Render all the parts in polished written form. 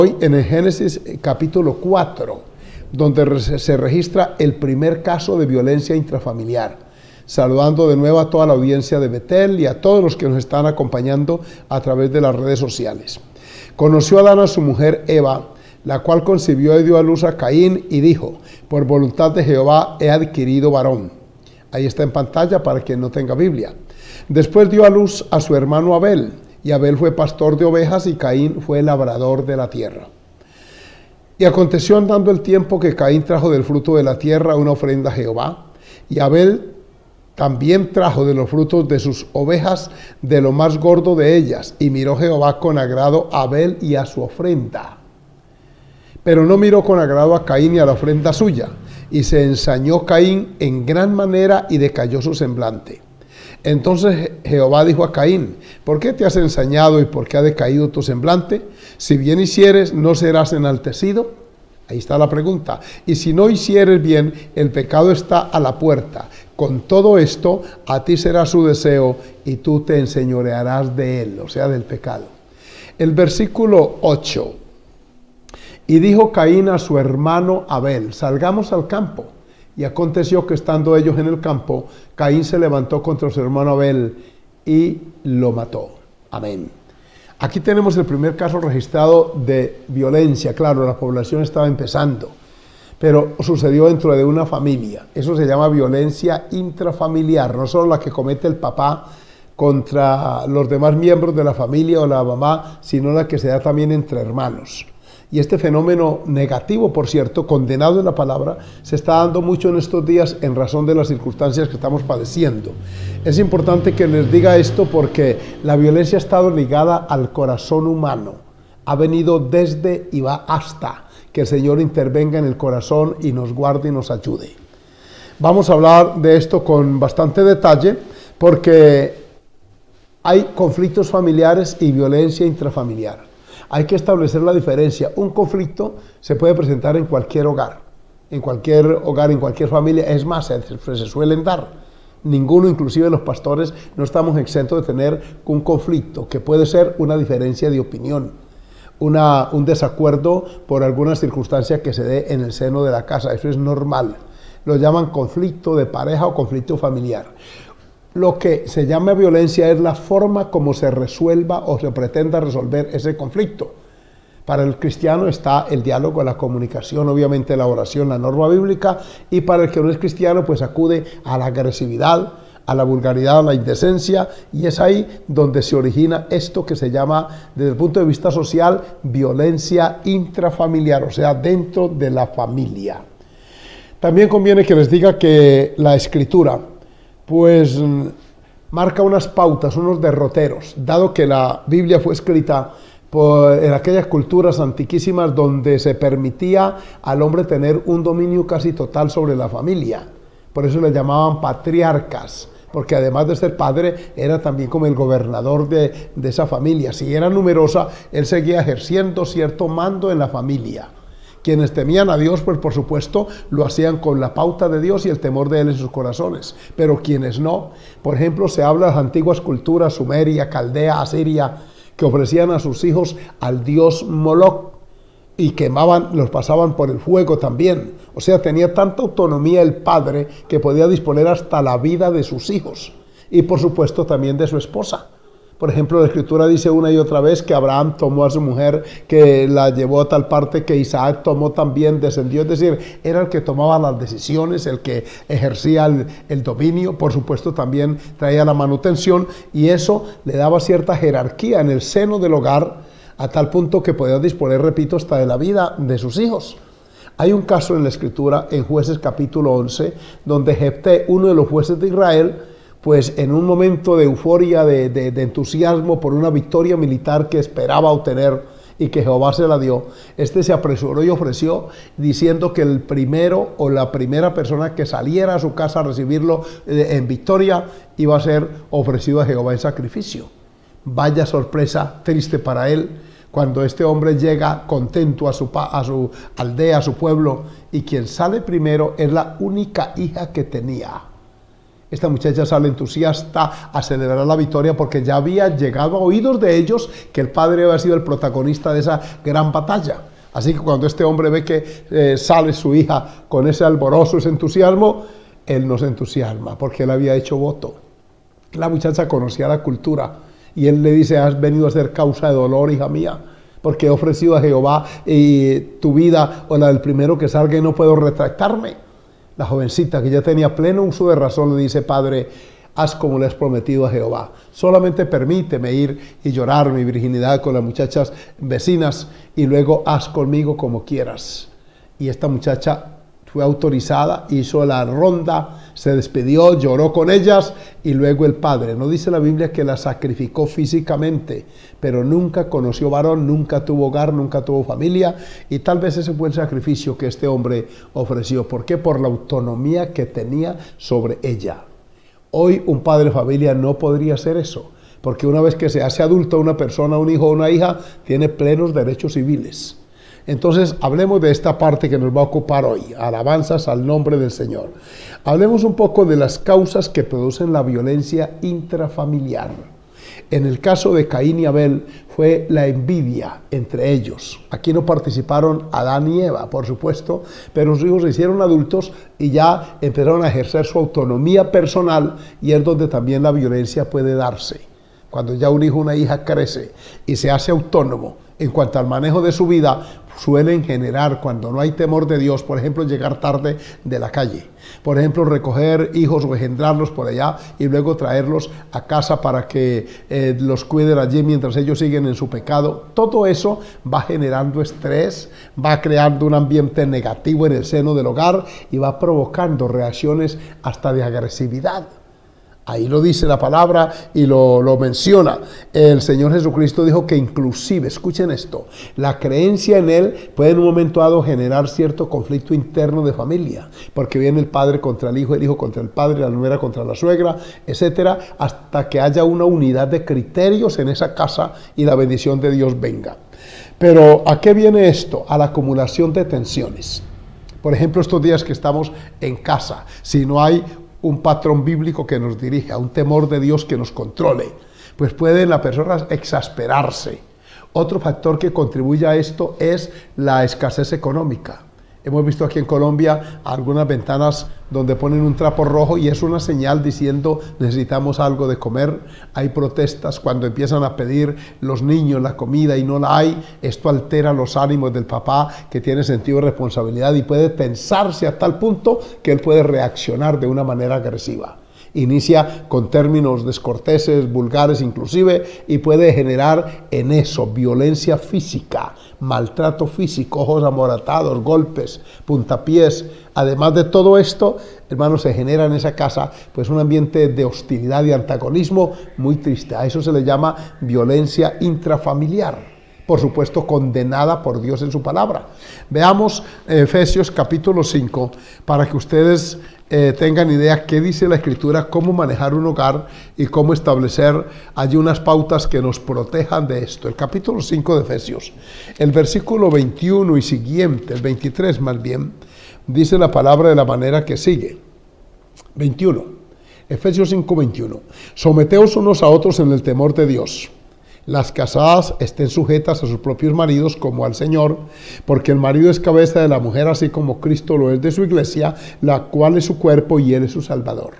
Hoy en el Génesis capítulo 4, donde se registra el primer caso de violencia intrafamiliar. Saludando de nuevo a toda la audiencia de Betel y a todos los que nos están acompañando a través de las redes sociales. Conoció Adán a su mujer Eva, la cual concibió y dio a luz a Caín y dijo: por voluntad de Jehová he adquirido varón. Ahí está en pantalla para quien no tenga Biblia. Después dio a luz a su hermano Abel. Y Abel fue pastor de ovejas y Caín fue labrador de la tierra. Y aconteció andando el tiempo que Caín trajo del fruto de la tierra una ofrenda a Jehová, y Abel también trajo de los frutos de sus ovejas de lo más gordo de ellas, y miró Jehová con agrado a Abel y a su ofrenda. Pero no miró con agrado a Caín y a la ofrenda suya, y se ensañó Caín en gran manera y decayó su semblante. Entonces Jehová dijo a Caín: ¿por qué te has ensañado y por qué ha decaído tu semblante? Si bien hicieres, ¿no serás enaltecido? Ahí está la pregunta. Y si no hicieres bien, el pecado está a la puerta. Con todo esto, a ti será su deseo y tú te enseñorearás de él, o sea, del pecado. El versículo 8. Y dijo Caín a su hermano Abel: salgamos al campo. Y aconteció que estando ellos en el campo, Caín se levantó contra su hermano Abel y lo mató. Amén. Aquí tenemos el primer caso registrado de violencia. Claro, la población estaba empezando, pero sucedió dentro de una familia. Eso se llama violencia intrafamiliar, no solo la que comete el papá contra los demás miembros de la familia o la mamá, sino la que se da también entre hermanos. Y este fenómeno negativo, por cierto, condenado en la palabra, se está dando mucho en estos días en razón de las circunstancias que estamos padeciendo. Es importante que les diga esto porque la violencia ha estado ligada al corazón humano. Ha venido desde y va hasta que el Señor intervenga en el corazón y nos guarde y nos ayude. Vamos a hablar de esto con bastante detalle porque hay conflictos familiares y violencia intrafamiliar. Hay que establecer la diferencia. Un conflicto se puede presentar en cualquier hogar, en cualquier familia. Es más, se suelen dar. Ninguno, inclusive los pastores, no estamos exentos de tener un conflicto, que puede ser una diferencia de opinión, un desacuerdo por alguna circunstancia que se dé en el seno de la casa. Eso es normal. Lo llaman conflicto de pareja o conflicto familiar. Lo que se llama violencia es la forma como se resuelva o se pretenda resolver ese conflicto. Para el cristiano está el diálogo, la comunicación, obviamente la oración, la norma bíblica, y para el que no es cristiano pues acude a la agresividad, a la vulgaridad, a la indecencia, y es ahí donde se origina esto que se llama, desde el punto de vista social, violencia intrafamiliar, o sea, dentro de la familia. También conviene que les diga que la Escritura pues marca unas pautas, unos derroteros, dado que la Biblia fue escrita en aquellas culturas antiquísimas donde se permitía al hombre tener un dominio casi total sobre la familia. Por eso le llamaban patriarcas, porque además de ser padre, era también como el gobernador de esa familia. Si era numerosa, él seguía ejerciendo cierto mando en la familia. Quienes temían a Dios, pues por supuesto, lo hacían con la pauta de Dios y el temor de Él en sus corazones. Pero quienes no, por ejemplo, se habla de las antiguas culturas, Sumeria, Caldea, Asiria, que ofrecían a sus hijos al dios Moloch y quemaban, los pasaban por el fuego también. O sea, tenía tanta autonomía el padre que podía disponer hasta la vida de sus hijos y por supuesto también de su esposa. Por ejemplo, la Escritura dice una y otra vez que Abraham tomó a su mujer, que la llevó a tal parte que Isaac tomó también, descendió. Es decir, era el que tomaba las decisiones, el que ejercía el dominio. Por supuesto, también traía la manutención y eso le daba cierta jerarquía en el seno del hogar, a tal punto que podía disponer, repito, hasta de la vida de sus hijos. Hay un caso en la Escritura, en Jueces capítulo 11, donde Jefté, uno de los jueces de Israel, pues en un momento de euforia, de entusiasmo por una victoria militar que esperaba obtener y que Jehová se la dio, se apresuró y ofreció diciendo que el primero o la primera persona que saliera a su casa a recibirlo en victoria iba a ser ofrecido a Jehová en sacrificio. Vaya sorpresa triste para él cuando este hombre llega contento a su aldea, a su pueblo, y quien sale primero es la única hija que tenía. Esta muchacha sale entusiasta a celebrar la victoria porque ya había llegado a oídos de ellos que el padre había sido el protagonista de esa gran batalla. Así que cuando este hombre ve que sale su hija con ese alborozo, ese entusiasmo, él no se entusiasma porque él había hecho voto. La muchacha conocía la cultura y él le dice: has venido a ser causa de dolor, hija mía, porque he ofrecido a Jehová tu vida o la del primero que salga y no puedo retractarme. La jovencita, que ya tenía pleno uso de razón, le dice: padre, haz como le has prometido a Jehová. Solamente permíteme ir y llorar mi virginidad con las muchachas vecinas y luego haz conmigo como quieras. Y esta muchacha fue autorizada, hizo la ronda, se despidió, lloró con ellas y luego el padre. No dice la Biblia que la sacrificó físicamente, pero nunca conoció varón, nunca tuvo hogar, nunca tuvo familia, y tal vez ese fue el sacrificio que este hombre ofreció. ¿Por qué? Por la autonomía que tenía sobre ella. Hoy un padre de familia no podría hacer eso, porque una vez que se hace adulto una persona, un hijo o una hija, tiene plenos derechos civiles. Entonces, hablemos de esta parte que nos va a ocupar hoy, alabanzas al nombre del Señor. Hablemos un poco de las causas que producen la violencia intrafamiliar. En el caso de Caín y Abel fue la envidia entre ellos. Aquí no participaron Adán y Eva, por supuesto, pero sus hijos se hicieron adultos y ya empezaron a ejercer su autonomía personal, y es donde también la violencia puede darse. Cuando ya un hijo o una hija crece y se hace autónomo en cuanto al manejo de su vida, suelen generar, cuando no hay temor de Dios, por ejemplo, llegar tarde de la calle. Por ejemplo, recoger hijos o engendrarlos por allá y luego traerlos a casa para que los cuiden allí mientras ellos siguen en su pecado. Todo eso va generando estrés, va creando un ambiente negativo en el seno del hogar y va provocando reacciones hasta de agresividad. Ahí lo dice la palabra y lo menciona. El Señor Jesucristo dijo que inclusive, escuchen esto, la creencia en Él puede en un momento dado generar cierto conflicto interno de familia, porque viene el padre contra el hijo contra el padre, la nuera contra la suegra, etcétera, hasta que haya una unidad de criterios en esa casa y la bendición de Dios venga. Pero ¿a qué viene esto? A la acumulación de tensiones. Por ejemplo, estos días que estamos en casa, si no hay un patrón bíblico que nos dirija, un temor de Dios que nos controle, pues puede la persona exasperarse. Otro factor que contribuye a esto es la escasez económica. Hemos visto aquí en Colombia algunas ventanas donde ponen un trapo rojo y es una señal diciendo necesitamos algo de comer. Hay protestas cuando empiezan a pedir los niños la comida y no la hay. Esto altera los ánimos del papá, que tiene sentido de responsabilidad y puede tensarse a tal punto que él puede reaccionar de una manera agresiva. Inicia con términos descorteses, vulgares inclusive, y puede generar en eso violencia física, maltrato físico, ojos amoratados, golpes, puntapiés. Además de todo esto, hermanos, se genera en esa casa pues un ambiente de hostilidad y antagonismo muy triste. A eso se le llama violencia intrafamiliar, por supuesto condenada por Dios en su palabra. Veamos Efesios capítulo 5 para que ustedes tengan idea qué dice la Escritura, cómo manejar un hogar y cómo establecer allí unas pautas que nos protejan de esto. El capítulo 5 de Efesios, el versículo 21 y siguiente, el 23 más bien, dice la palabra de la manera que sigue. 21, Efesios 5, 21. Someteos unos a otros en el temor de Dios. Las casadas estén sujetas a sus propios maridos como al Señor, porque el marido es cabeza de la mujer, así como Cristo lo es de su iglesia, la cual es su cuerpo y Él es su Salvador.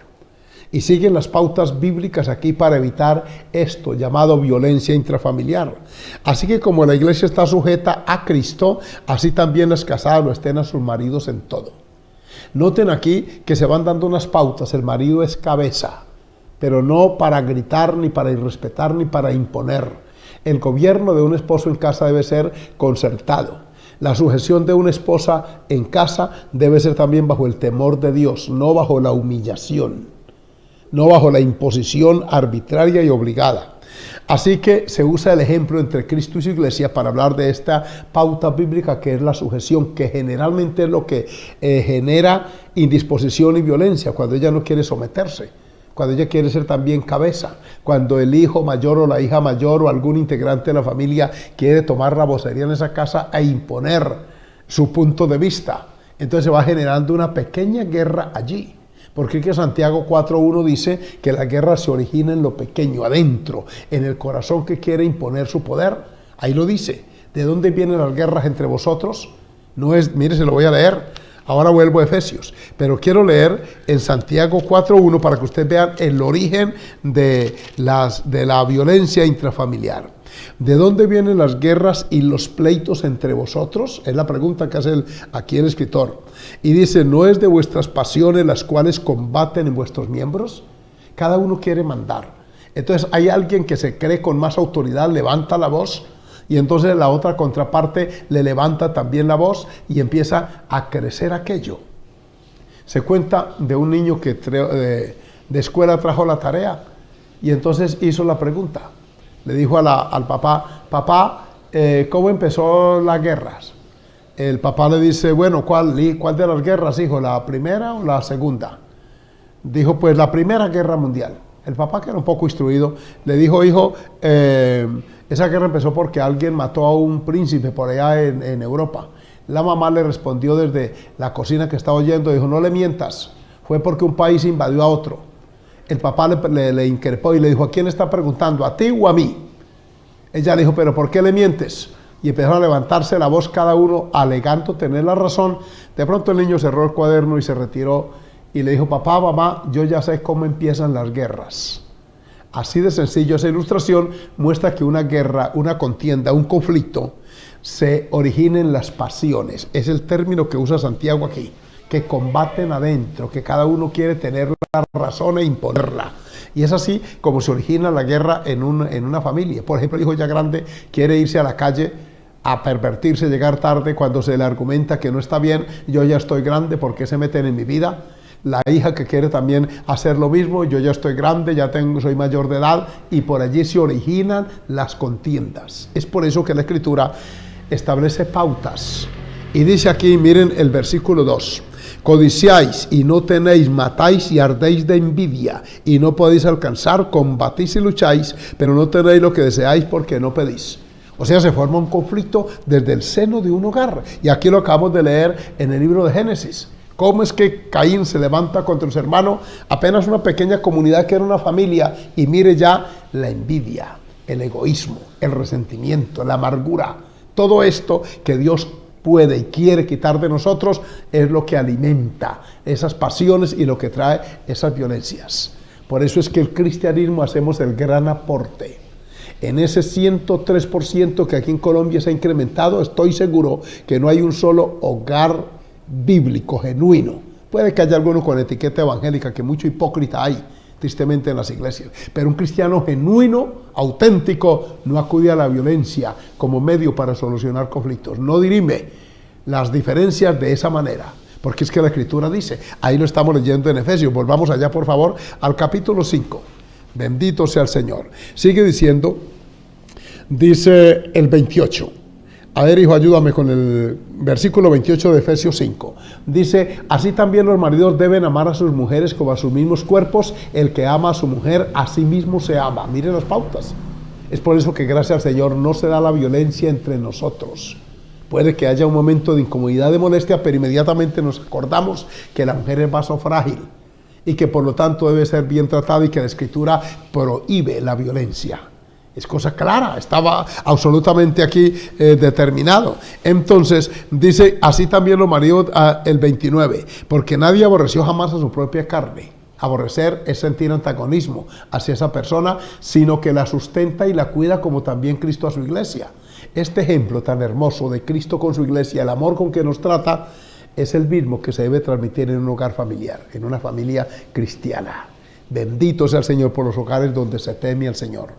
Y siguen las pautas bíblicas aquí para evitar esto llamado violencia intrafamiliar. Así que como la iglesia está sujeta a Cristo, así también las casadas lo estén a sus maridos en todo. Noten aquí que se van dando unas pautas. El marido es cabeza, pero no para gritar, ni para irrespetar, ni para imponer. El gobierno de un esposo en casa debe ser concertado. La sujeción de una esposa en casa debe ser también bajo el temor de Dios, no bajo la humillación, no bajo la imposición arbitraria y obligada. Así que se usa el ejemplo entre Cristo y su iglesia para hablar de esta pauta bíblica que es la sujeción, que generalmente es lo que genera indisposición y violencia cuando ella no quiere someterse, cuando ella quiere ser también cabeza, cuando el hijo mayor o la hija mayor o algún integrante de la familia quiere tomar la vocería en esa casa e imponer su punto de vista. Entonces se va generando una pequeña guerra allí. Porque es que Santiago 4.1 dice que la guerra se origina en lo pequeño, adentro, en el corazón que quiere imponer su poder. Ahí lo dice. ¿De dónde vienen las guerras entre vosotros? No es, mire, se lo voy a leer. Ahora vuelvo a Efesios, pero quiero leer en Santiago 4.1 para que ustedes vean el origen de la violencia intrafamiliar. ¿De dónde vienen las guerras y los pleitos entre vosotros? Es la pregunta que hace aquí el escritor. Y dice, ¿no es de vuestras pasiones las cuales combaten en vuestros miembros? Cada uno quiere mandar. Entonces hay alguien que se cree con más autoridad, levanta la voz, y entonces la otra contraparte le levanta también la voz y empieza a crecer aquello. Se cuenta de un niño que de escuela trajo la tarea y entonces hizo la pregunta. Le dijo al papá, papá, ¿cómo empezó las guerras? El papá le dice, bueno, ¿cuál de las guerras, hijo? ¿La primera o la segunda? Dijo, pues la Primera Guerra Mundial. El papá, que era un poco instruido, le dijo, hijo, esa guerra empezó porque alguien mató a un príncipe por allá en Europa. La mamá le respondió desde la cocina que estaba oyendo, dijo, no le mientas, fue porque un país invadió a otro. El papá le increpó y le dijo, ¿a quién está preguntando? ¿A ti o a mí? Ella le dijo, ¿pero por qué le mientes? Y empezó a levantarse la voz cada uno, alegando tener la razón. De pronto el niño cerró el cuaderno y se retiró y le dijo, papá, mamá, yo ya sé cómo empiezan las guerras. Así de sencillo, esa ilustración muestra que una guerra, una contienda, un conflicto, se origina en las pasiones. Es el término que usa Santiago aquí, que combaten adentro, que cada uno quiere tener la razón e imponerla. Y es así como se origina la guerra en una familia. Por ejemplo, el hijo ya grande quiere irse a la calle a pervertirse, llegar tarde cuando se le argumenta que no está bien, yo ya estoy grande, ¿por qué se meten en mi vida? La hija que quiere también hacer lo mismo, yo ya estoy grande, soy mayor de edad, y por allí se originan las contiendas. Es por eso que la Escritura establece pautas. Y dice aquí, miren el versículo 2, codiciáis y no tenéis, matáis y ardéis de envidia, y no podéis alcanzar, combatís y lucháis, pero no tenéis lo que deseáis porque no pedís. O sea, se forma un conflicto desde el seno de un hogar. Y aquí lo acabamos de leer en el libro de Génesis. ¿Cómo es que Caín se levanta contra su hermano? Apenas una pequeña comunidad que era una familia, y mire ya la envidia, el egoísmo, el resentimiento, la amargura. Todo esto que Dios puede y quiere quitar de nosotros es lo que alimenta esas pasiones y lo que trae esas violencias. Por eso es que el cristianismo hacemos el gran aporte. En ese 103% que aquí en Colombia se ha incrementado, estoy seguro que no hay un solo hogar bíblico, genuino. Puede que haya alguno con etiqueta evangélica, que mucho hipócrita hay, tristemente, en las iglesias. Pero un cristiano genuino, auténtico, no acude a la violencia como medio para solucionar conflictos. No dirime las diferencias de esa manera. Porque es que la Escritura dice, ahí lo estamos leyendo en Efesios. Volvamos allá, por favor, al capítulo 5. Bendito sea el Señor. Sigue diciendo, dice el 28. A ver, hijo, ayúdame con el versículo 28 de Efesios 5. Dice, así también los maridos deben amar a sus mujeres como a sus mismos cuerpos. El que ama a su mujer, a sí mismo se ama. Miren las pautas. Es por eso que, gracias al Señor, no se da la violencia entre nosotros. Puede que haya un momento de incomodidad, de molestia, pero inmediatamente nos acordamos que la mujer es vaso frágil y que por lo tanto debe ser bien tratada, y que la Escritura prohíbe la violencia. Es cosa clara, estaba absolutamente aquí determinado. Entonces dice, así también los maridos, el 29, porque nadie aborreció jamás a su propia carne. Aborrecer es sentir antagonismo hacia esa persona, sino que la sustenta y la cuida, como también Cristo a su iglesia. Este ejemplo tan hermoso de Cristo con su iglesia, el amor con que nos trata, es el mismo que se debe transmitir en un hogar familiar, en una familia cristiana. Bendito sea el Señor por los hogares donde se teme al Señor.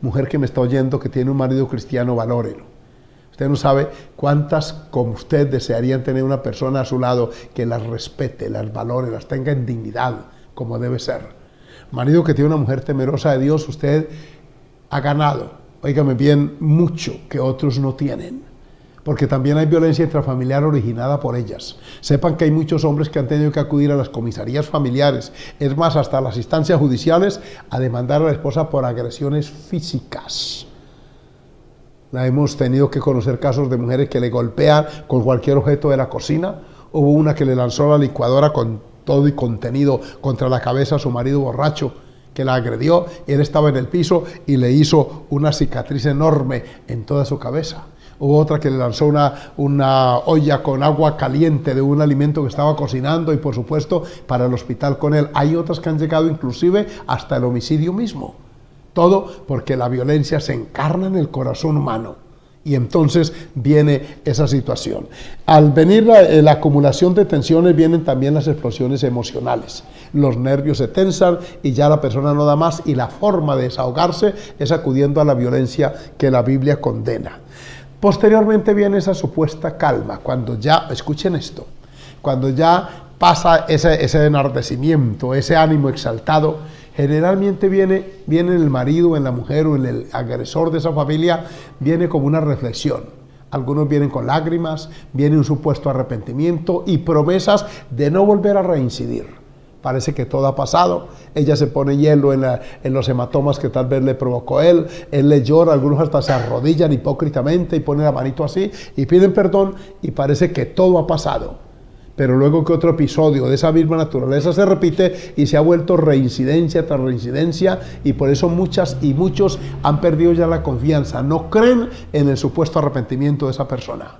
Mujer que me está oyendo, que tiene un marido cristiano, valórelo. Usted no sabe cuántas como usted desearían tener una persona a su lado que las respete, las valore, las tenga en dignidad, como debe ser. Marido que tiene una mujer temerosa de Dios, usted ha ganado, óigame bien, mucho que otros no tienen. Porque también hay violencia intrafamiliar originada por ellas. Sepan que hay muchos hombres que han tenido que acudir a las comisarías familiares, es más, hasta las instancias judiciales, a demandar a la esposa por agresiones físicas. Hemos tenido que conocer casos de mujeres que le golpean con cualquier objeto de la cocina. Hubo una que le lanzó la licuadora con todo y contenido contra la cabeza a su marido borracho que la agredió. Él estaba en el piso y le hizo una cicatriz enorme en toda su cabeza. Hubo otra que le lanzó una olla con agua caliente de un alimento que estaba cocinando y por supuesto para el hospital con él. Hay otras que han llegado inclusive hasta el homicidio mismo. Todo porque la violencia se encarna en el corazón humano. Y entonces viene esa situación. Al venir la acumulación de tensiones, vienen también las explosiones emocionales. Los nervios se tensan y ya la persona no da más, y la forma de desahogarse es acudiendo a la violencia que la Biblia condena. Posteriormente viene esa supuesta calma, cuando ya, escuchen esto, cuando ya pasa ese enardecimiento, ese ánimo exaltado, generalmente viene en el marido, en la mujer o en el agresor de esa familia, viene como una reflexión. Algunos vienen con lágrimas, viene un supuesto arrepentimiento y promesas de no volver a reincidir. Parece que todo ha pasado, ella se pone hielo en los hematomas que tal vez le provocó él le llora, algunos hasta se arrodillan hipócritamente y ponen la manito así y piden perdón y parece que todo ha pasado. Pero luego que otro episodio de esa misma naturaleza se repite y se ha vuelto reincidencia tras reincidencia, y por eso muchas y muchos han perdido ya la confianza, no creen en el supuesto arrepentimiento de esa persona.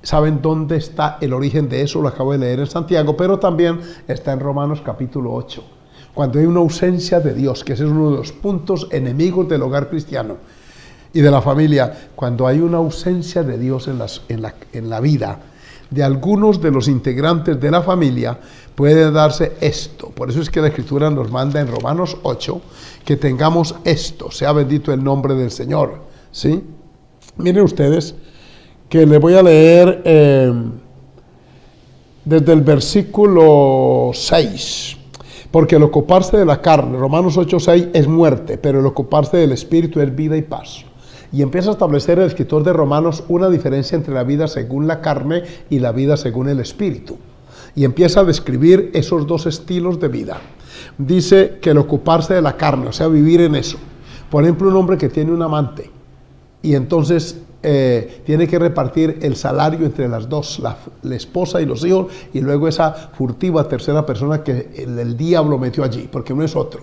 ¿Saben dónde está el origen de eso? Lo acabo de leer en Santiago, pero también está en Romanos capítulo 8. Cuando hay una ausencia de Dios, que ese es uno de los puntos enemigos del hogar cristiano y de la familia, cuando hay una ausencia de Dios en la vida de algunos de los integrantes de la familia, puede darse esto. Por eso es que la Escritura nos manda en Romanos 8 que tengamos esto. Sea bendito el nombre del Señor, ¿sí? Miren ustedes que les voy a leer desde el versículo 6. Porque el ocuparse de la carne, Romanos 8:6, es muerte, pero el ocuparse del Espíritu es vida y paz. Y empieza a establecer el escritor de Romanos una diferencia entre la vida según la carne y la vida según el Espíritu. Y empieza a describir esos dos estilos de vida. Dice que el ocuparse de la carne, o sea, vivir en eso. Por ejemplo, un hombre que tiene un amante y entonces tiene que repartir el salario entre las dos, la esposa y los hijos, y luego esa furtiva tercera persona que el diablo metió allí, porque no es otro.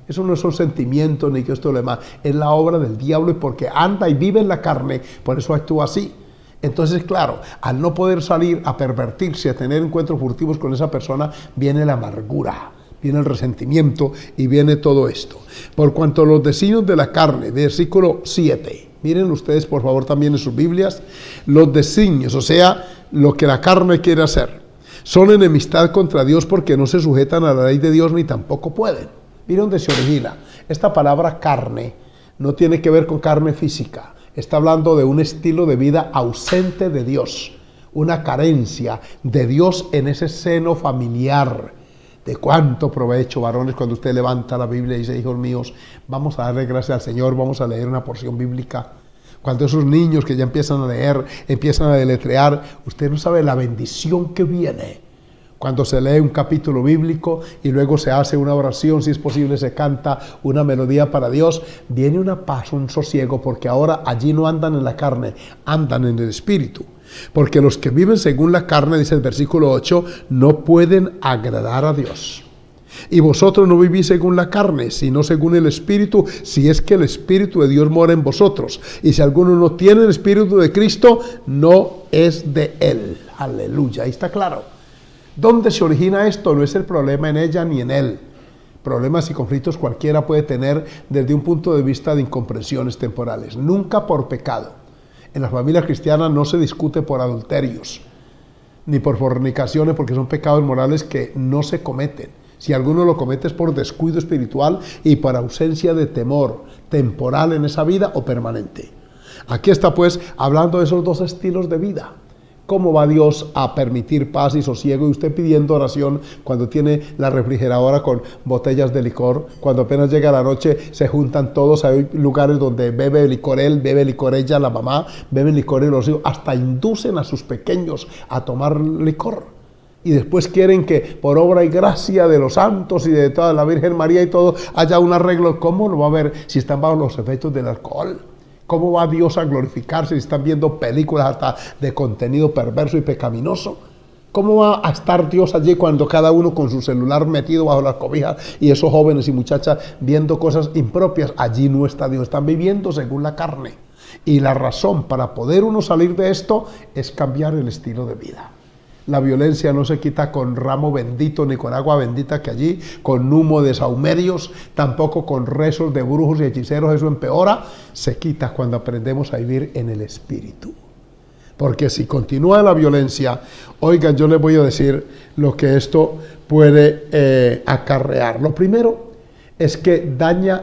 Eso no son sentimientos ni que esto lo demás, es la obra del diablo, y porque anda y vive en la carne, por eso actúa así. Entonces, claro, al no poder salir a pervertirse, a tener encuentros furtivos con esa persona, viene la amargura, viene el resentimiento y viene todo esto. Por cuanto los designios de la carne, versículo 7, miren ustedes por favor también en sus Biblias, los designios, o sea, lo que la carne quiere hacer, son enemistad contra Dios porque no se sujetan a la ley de Dios ni tampoco pueden. Miren dónde se origina. Esta palabra carne no tiene que ver con carne física, está hablando de un estilo de vida ausente de Dios, una carencia de Dios en ese seno familiar. De cuánto provecho, varones, cuando usted levanta la Biblia y dice, hijos míos, vamos a darle gracias al Señor, vamos a leer una porción bíblica. Cuando esos niños que ya empiezan a leer, empiezan a deletrear, usted no sabe la bendición que viene. Cuando se lee un capítulo bíblico y luego se hace una oración, si es posible se canta una melodía para Dios, viene una paz, un sosiego, porque ahora allí no andan en la carne, andan en el Espíritu. Porque los que viven según la carne, dice el versículo 8, no pueden agradar a Dios. Y vosotros no vivís según la carne, sino según el Espíritu, si es que el Espíritu de Dios mora en vosotros. Y si alguno no tiene el Espíritu de Cristo, no es de él. Aleluya, ahí está claro. ¿Dónde se origina esto? No es el problema en ella ni en él. Problemas y conflictos cualquiera puede tener desde un punto de vista de incomprensiones temporales, nunca por pecado. En la familia cristiana no se discute por adulterios, ni por fornicaciones, porque son pecados morales que no se cometen. Si alguno lo comete es por descuido espiritual y por ausencia de temor temporal en esa vida o permanente. Aquí está pues hablando de esos dos estilos de vida. ¿Cómo va Dios a permitir paz y sosiego? Y usted pidiendo oración cuando tiene la refrigeradora con botellas de licor, cuando apenas llega la noche se juntan todos, hay lugares donde bebe licor él, bebe licor ella, la mamá, bebe licor y los hijos, hasta inducen a sus pequeños a tomar licor. Y después quieren que por obra y gracia de los santos y de toda la Virgen María y todo haya un arreglo. ¿Cómo lo va a ver si están bajo los efectos del alcohol? ¿Cómo va Dios a glorificarse si están viendo películas hasta de contenido perverso y pecaminoso? ¿Cómo va a estar Dios allí cuando cada uno con su celular metido bajo las cobijas y esos jóvenes y muchachas viendo cosas impropias? Allí no está Dios, están viviendo según la carne. Y la razón para poder uno salir de esto es cambiar el estilo de vida. La violencia no se quita con ramo bendito ni con agua bendita que allí, con humo de saumerios, tampoco con rezos de brujos y hechiceros, eso empeora. Se quita cuando aprendemos a vivir en el Espíritu. Porque si continúa la violencia, oigan, yo les voy a decir lo que esto puede acarrear. Lo primero es que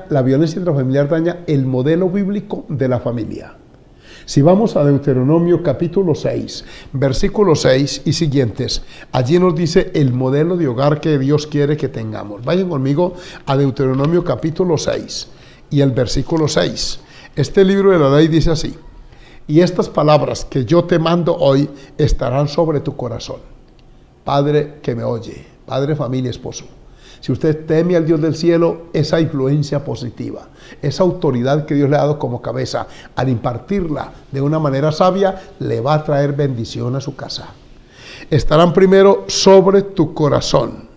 la violencia intrafamiliar daña el modelo bíblico de la familia. Si vamos a Deuteronomio capítulo 6, versículo 6 y siguientes, allí nos dice el modelo de hogar que Dios quiere que tengamos. Vayan conmigo a Deuteronomio capítulo 6 y el versículo 6. Este libro de la ley dice así: y estas palabras que yo te mando hoy estarán sobre tu corazón. Padre que me oye, padre, familia, esposo. Si usted teme al Dios del cielo, esa influencia positiva, esa autoridad que Dios le ha dado como cabeza, al impartirla de una manera sabia, le va a traer bendición a su casa. Estarán primero sobre tu corazón,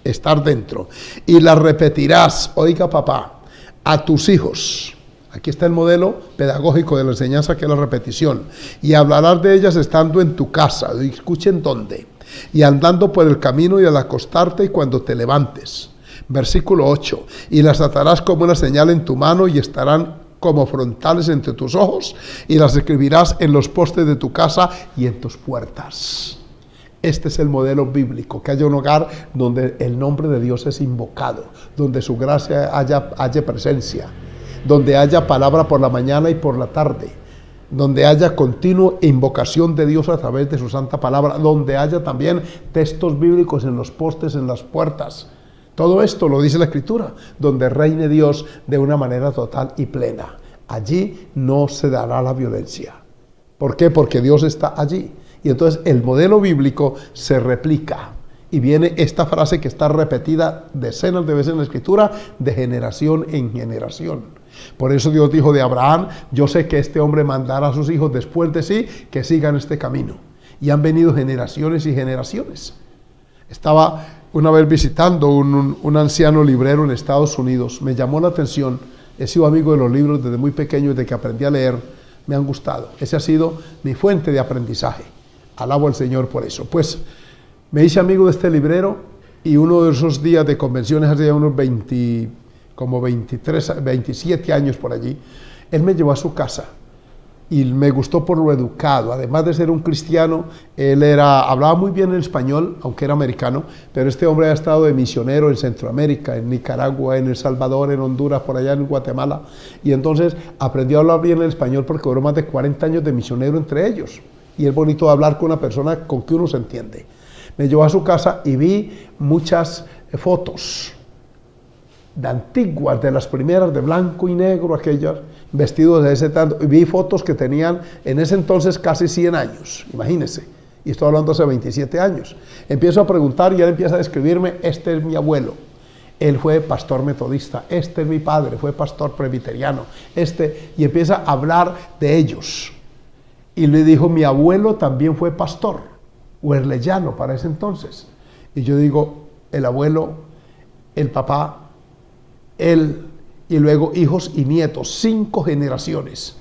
estar dentro, y las repetirás, oiga papá, a tus hijos. Aquí está el modelo pedagógico de la enseñanza, que es la repetición. Y hablarás de ellas estando en tu casa, escuchen dónde, y andando por el camino y al acostarte y cuando te levantes. Versículo 8, y las atarás como una señal en tu mano y estarán como frontales entre tus ojos, y las escribirás en los postes de tu casa y en tus puertas. Este es el modelo bíblico, que haya un hogar donde el nombre de Dios es invocado, donde su gracia haya presencia, donde haya palabra por la mañana y por la tarde, donde haya continua invocación de Dios a través de su santa palabra, donde haya también textos bíblicos en los postes, en las puertas. Todo esto lo dice la Escritura, donde reine Dios de una manera total y plena. Allí no se dará la violencia. ¿Por qué? Porque Dios está allí. Y entonces el modelo bíblico se replica. Y viene esta frase que está repetida decenas de veces en la Escritura, de generación en generación. Por eso Dios dijo de Abraham: yo sé que este hombre mandará a sus hijos después de sí que sigan este camino. Y han venido generaciones y generaciones. Estaba una vez visitando un anciano librero en Estados Unidos. Me llamó la atención. He sido amigo de los libros desde muy pequeño, desde que aprendí a leer. Me han gustado. Esa ha sido mi fuente de aprendizaje. Alabo al Señor por eso. Pues me hice amigo de este librero, y uno de esos días de convenciones, hace ya unos 27 años por allí, él me llevó a su casa y me gustó por lo educado. Además de ser un cristiano, hablaba muy bien el español, aunque era americano, pero este hombre ha estado de misionero en Centroamérica, en Nicaragua, en El Salvador, en Honduras, por allá en Guatemala, y entonces aprendió a hablar bien el español porque duró más de 40 años de misionero entre ellos, y es bonito hablar con una persona con que uno se entiende. Me llevó a su casa y vi muchas fotos de antiguas, de las primeras, de blanco y negro, aquellas, vestidos de ese tanto, y vi fotos que tenían en ese entonces casi 100 años, imagínense, y estoy hablando hace 27 años. Empiezo a preguntar y él empieza a describirme: este es mi abuelo, él fue pastor metodista, este es mi padre, fue pastor presbiteriano, y empieza a hablar de ellos. Y le dijo: mi abuelo también fue pastor, huerleyano para ese entonces. Y yo digo: el abuelo, el papá, él, y luego hijos y nietos, 5 generaciones.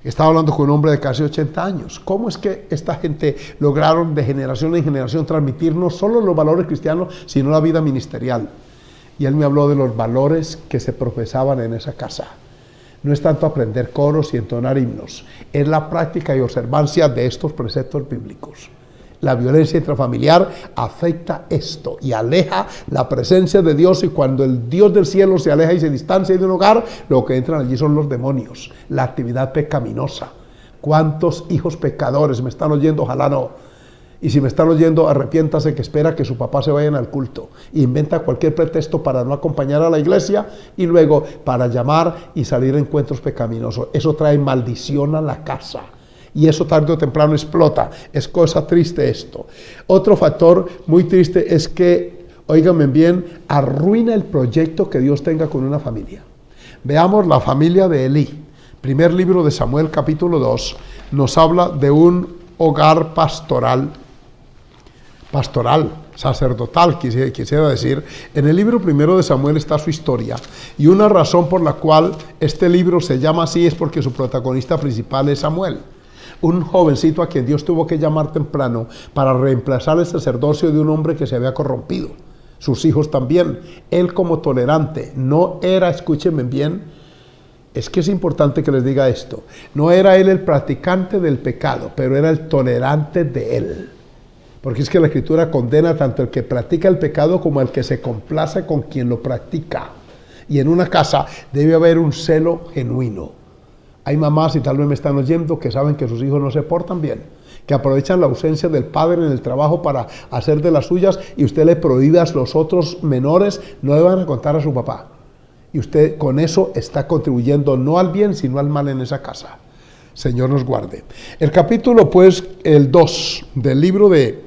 Estaba hablando con un hombre de casi 80 años. ¿Cómo es que esta gente lograron de generación en generación transmitir no solo los valores cristianos, sino la vida ministerial? Y él me habló de los valores que se profesaban en esa casa. No es tanto aprender coros y entonar himnos, es la práctica y observancia de estos preceptos bíblicos. La violencia intrafamiliar afecta esto y aleja la presencia de Dios, y cuando el Dios del cielo se aleja y se distancia de un hogar, lo que entran allí son los demonios, la actividad pecaminosa. ¿Cuántos hijos pecadores me están oyendo? Ojalá no. Y si me están oyendo, arrepiéntase, que espera que su papá se vayan al culto. Inventa cualquier pretexto para no acompañar a la iglesia y luego para llamar y salir a encuentros pecaminosos. Eso trae maldición a la casa. Y eso tarde o temprano explota. Es cosa triste esto. Otro factor muy triste es que, óiganme bien, arruina el proyecto que Dios tenga con una familia. Veamos la familia de Elí. Primer libro de Samuel, capítulo 2, nos habla de un hogar pastoral pastoral, sacerdotal, quisiera decir. En el libro primero de Samuel está su historia, y una razón por la cual este libro se llama así es porque su protagonista principal es Samuel, un jovencito a quien Dios tuvo que llamar temprano para reemplazar el sacerdocio de un hombre que se había corrompido. Sus hijos también. Él, como tolerante, no era, escúchenme bien, es que es importante que les diga esto, no era él el practicante del pecado, pero era el tolerante de él. Porque es que la Escritura condena tanto el que practica el pecado como el que se complace con quien lo practica. Y en una casa debe haber un celo genuino. Hay mamás, y tal vez me están oyendo, que saben que sus hijos no se portan bien, que aprovechan la ausencia del padre en el trabajo para hacer de las suyas, y usted le prohíbe a los otros menores, no le van a contar a su papá. Y usted con eso está contribuyendo no al bien, sino al mal en esa casa. Señor nos guarde. El capítulo, pues, el 2 del libro de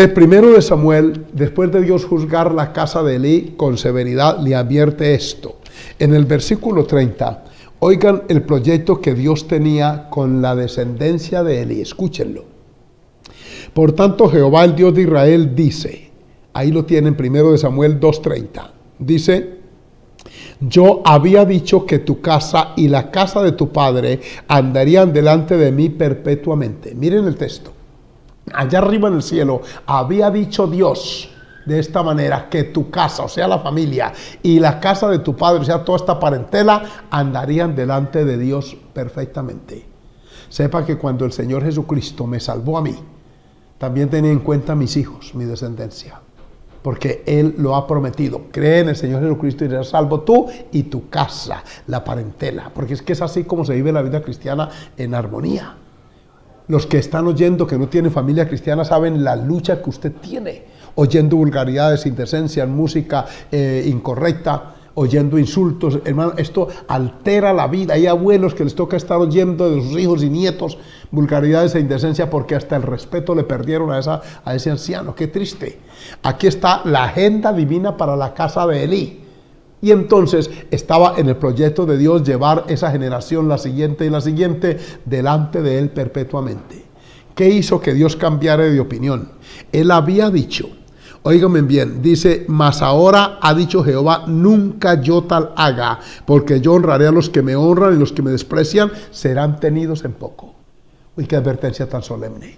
primero de Samuel, después de Dios juzgar la casa de Elí con severidad, le advierte esto. En el versículo 30, oigan el proyecto que Dios tenía con la descendencia de Elí, escúchenlo. Por tanto, Jehová, el Dios de Israel, dice, ahí lo tienen, primero de Samuel 2:30, dice, yo había dicho que tu casa y la casa de tu padre andarían delante de mí perpetuamente. Miren el texto. Allá arriba en el cielo había dicho Dios de esta manera, que tu casa, o sea la familia, y la casa de tu padre, o sea toda esta parentela, andarían delante de Dios perfectamente. Sepa que cuando el Señor Jesucristo me salvó a mí, también tenía en cuenta a mis hijos, mi descendencia, porque Él lo ha prometido. Cree en el Señor Jesucristo y serás salvo tú y tu casa, la parentela, porque es que es así como se vive la vida cristiana en armonía. Los que están oyendo que no tienen familia cristiana saben la lucha que usted tiene, oyendo vulgaridades, indecencias, música incorrecta, oyendo insultos. Hermano, esto altera la vida. Hay abuelos que les toca estar oyendo de sus hijos y nietos vulgaridades e indecencia porque hasta el respeto le perdieron a ese anciano. Qué triste. Aquí está la agenda divina para la casa de Elí. Y entonces estaba en el proyecto de Dios llevar esa generación, la siguiente y la siguiente, delante de Él perpetuamente. ¿Qué hizo que Dios cambiara de opinión? Él había dicho, óigame bien, dice, mas ahora ha dicho Jehová, nunca yo tal haga, porque yo honraré a los que me honran y los que me desprecian serán tenidos en poco. Uy, qué advertencia tan solemne.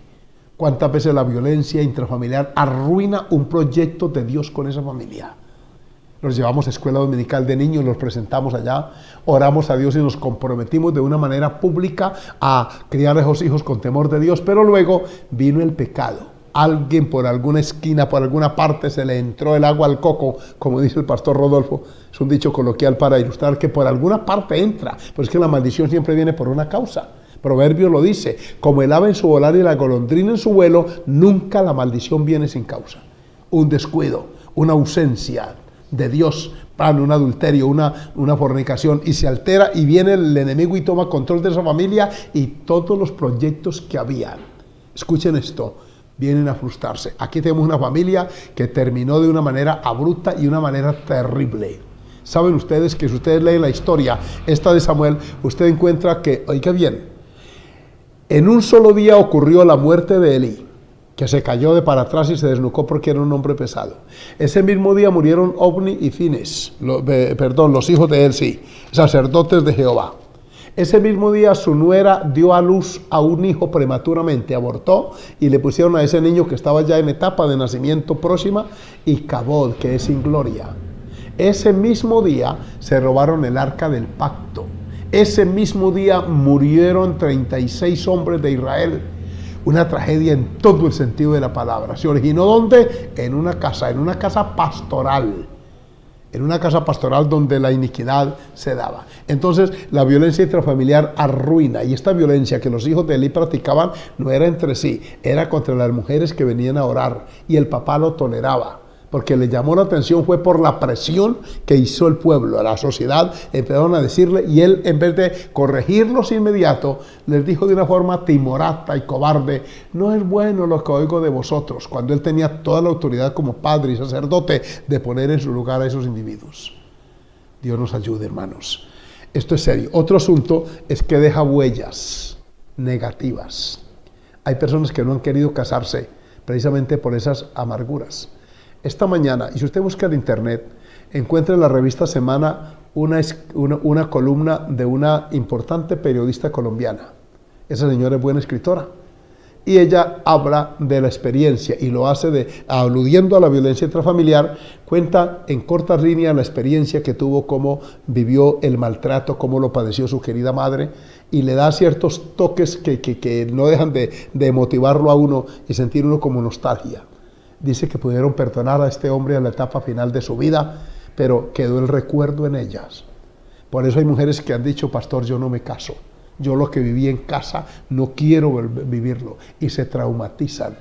¿Cuántas veces la violencia intrafamiliar arruina un proyecto de Dios con esa familia? Los llevamos a escuela dominical de niños, los presentamos allá, oramos a Dios y nos comprometimos de una manera pública a criar a esos hijos con temor de Dios, pero luego vino el pecado. Alguien por alguna esquina, por alguna parte se le entró el agua al coco, como dice el pastor Rodolfo, es un dicho coloquial para ilustrar que por alguna parte entra, pero es que la maldición siempre viene por una causa. Proverbio lo dice, como el ave en su volar y la golondrina en su vuelo, nunca la maldición viene sin causa. Un descuido, una ausencia de Dios, un adulterio, una fornicación, y se altera y viene el enemigo y toma control de esa familia y todos los proyectos que habían, escuchen esto, vienen a frustrarse. Aquí tenemos una familia que terminó de una manera abrupta y una manera terrible. Saben ustedes que si ustedes leen la historia esta de Samuel, usted encuentra que, oiga bien, en un solo día ocurrió la muerte de Elí, que se cayó de para atrás y se desnucó porque era un hombre pesado. Ese mismo día murieron Ofni y Fines, los hijos de él, sí, sacerdotes de Jehová. Ese mismo día su nuera dio a luz a un hijo prematuramente, abortó y le pusieron a ese niño que estaba ya en etapa de nacimiento próxima, Icabod, que es sin gloria. Ese mismo día se robaron el arca del pacto. Ese mismo día murieron 36 hombres de Israel. Una tragedia en todo el sentido de la palabra. ¿Se originó dónde? En una casa pastoral. En una casa pastoral donde la iniquidad se daba. Entonces, la violencia intrafamiliar arruina. Y esta violencia que los hijos de Elí practicaban no era entre sí, era contra las mujeres que venían a orar. Y el papá lo toleraba. Porque le llamó la atención fue por la presión que hizo el pueblo, a la sociedad, empezaron a decirle, y él en vez de corregirlos inmediato, les dijo de una forma timorata y cobarde, no es bueno lo que oigo de vosotros, cuando él tenía toda la autoridad como padre y sacerdote de poner en su lugar a esos individuos. Dios nos ayude, hermanos. Esto es serio. Otro asunto es que deja huellas negativas. Hay personas que no han querido casarse precisamente por esas amarguras. Esta mañana, y si usted busca en internet, encuentra en la revista Semana una columna de una importante periodista colombiana. Esa señora es buena escritora. Y ella habla de la experiencia y lo hace aludiendo a la violencia intrafamiliar, cuenta en cortas líneas la experiencia que tuvo, cómo vivió el maltrato, cómo lo padeció su querida madre, y le da ciertos toques que no dejan de motivarlo a uno y sentir uno como nostalgia. Dice que pudieron perdonar a este hombre en la etapa final de su vida, pero quedó el recuerdo en ellas. Por eso hay mujeres que han dicho: pastor, yo no me caso. Yo lo que viví en casa no quiero vivirlo, y se traumatizan.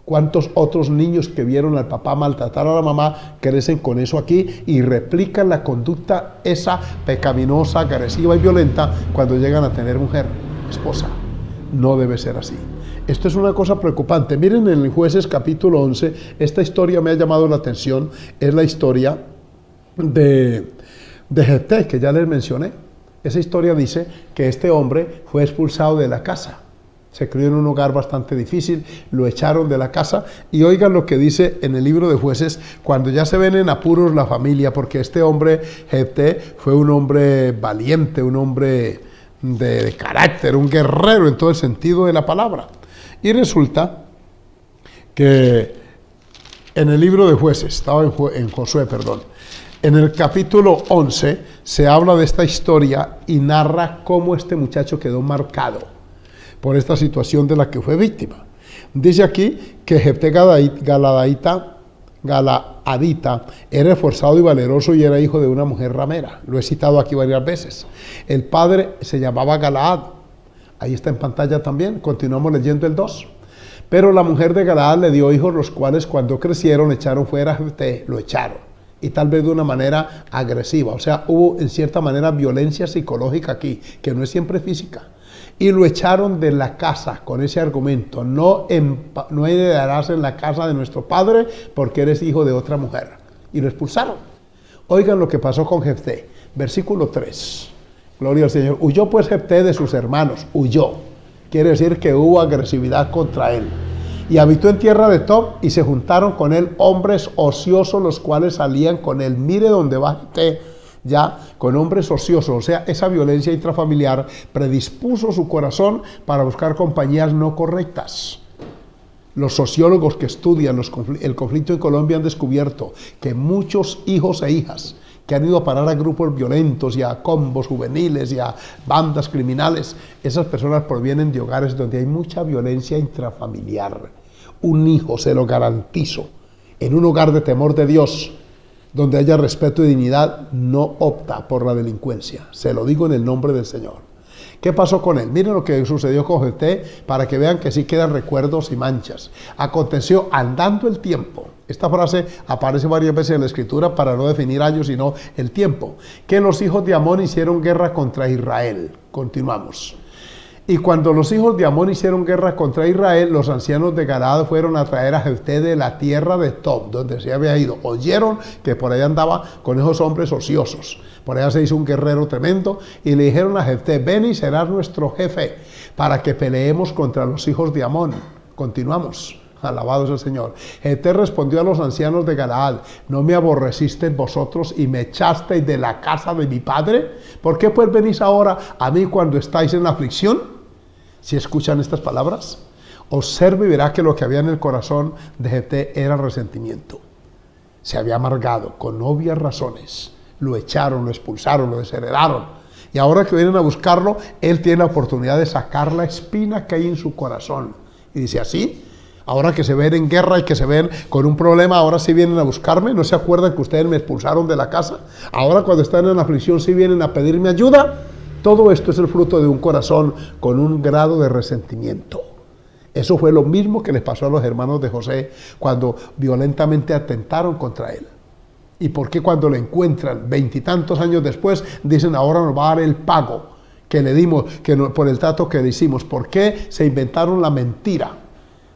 ¿Cuántos otros niños que vieron al papá maltratar a la mamá crecen con eso aquí y replican la conducta esa pecaminosa, agresiva y violenta cuando llegan a tener mujer, esposa? No debe ser así. Esto es una cosa preocupante. Miren en el Jueces capítulo 11, esta historia me ha llamado la atención. Es la historia de Jefté, que ya les mencioné. Esa historia dice que este hombre fue expulsado de la casa. Se crió en un hogar bastante difícil, lo echaron de la casa, y oigan lo que dice en el libro de Jueces, cuando ya se ven en apuros la familia, porque este hombre, Jefté, fue un hombre valiente, un hombre de carácter, un guerrero en todo el sentido de la palabra. Y resulta que en el libro de Jueces, estaba en Josué, perdón, en el capítulo 11 se habla de esta historia y narra cómo este muchacho quedó marcado por esta situación de la que fue víctima. Dice aquí que Jefté Galaadita era esforzado y valeroso y era hijo de una mujer ramera. Lo he citado aquí varias veces. El padre se llamaba Galaad. Ahí está en pantalla también. Continuamos leyendo el 2. Pero la mujer de Galaad le dio hijos, los cuales cuando crecieron echaron fuera a Jefté, lo echaron. Y tal vez de una manera agresiva. O sea, hubo en cierta manera violencia psicológica aquí, que no es siempre física. Y lo echaron de la casa con ese argumento: no heredarás en la casa de nuestro padre porque eres hijo de otra mujer. Y lo expulsaron. Oigan lo que pasó con Jefté. Versículo 3. Gloria al Señor. Huyó pues Jefté de sus hermanos. Huyó. Quiere decir que hubo agresividad contra él. Y habitó en tierra de Tob, y se juntaron con él hombres ociosos, los cuales salían con él. Mire dónde va Jefté, ya con hombres ociosos. O sea, esa violencia intrafamiliar predispuso su corazón para buscar compañías no correctas. Los sociólogos que estudian el conflicto en Colombia han descubierto que muchos hijos e hijas que han ido a parar a grupos violentos y a combos juveniles y a bandas criminales, esas personas provienen de hogares donde hay mucha violencia intrafamiliar. Un hijo, se lo garantizo, en un hogar de temor de Dios, donde haya respeto y dignidad, no opta por la delincuencia. Se lo digo en el nombre del Señor. ¿Qué pasó con él? Miren lo que sucedió con Jefté, para que vean que sí quedan recuerdos y manchas. Aconteció andando el tiempo. Esta frase aparece varias veces en la Escritura para no definir años, sino el tiempo. Que los hijos de Amón hicieron guerra contra Israel. Continuamos. Y cuando los hijos de Amón hicieron guerra contra Israel, los ancianos de Galaad fueron a traer a Jefté de la tierra de Tob, donde se había ido. Oyeron que por allá andaba con esos hombres ociosos. Por allá se hizo un guerrero tremendo, y le dijeron a Jefté: ven y serás nuestro jefe para que peleemos contra los hijos de Amón. Continuamos. Alabado es el Señor. Jefté respondió a los ancianos de Galaad: ¿no me aborrecisteis vosotros y me echasteis de la casa de mi padre? ¿Por qué pues venís ahora a mí cuando estáis en aflicción? Si escuchan estas palabras, observe y verá que lo que había en el corazón de Jefté era resentimiento. Se había amargado con obvias razones. Lo echaron, lo expulsaron, lo desheredaron. Y ahora que vienen a buscarlo, él tiene la oportunidad de sacar la espina que hay en su corazón. Y dice así: ahora que se ven en guerra y que se ven con un problema, ahora sí vienen a buscarme. ¿No se acuerdan que ustedes me expulsaron de la casa? Ahora cuando están en aflicción sí vienen a pedirme ayuda. Todo esto es el fruto de un corazón con un grado de resentimiento. Eso fue lo mismo que les pasó a los hermanos de José cuando violentamente atentaron contra él. ¿Y por qué cuando lo encuentran 20 y tantos años después dicen: ahora nos va a dar el pago que le dimos por el trato que le hicimos? ¿Por qué se inventaron la mentira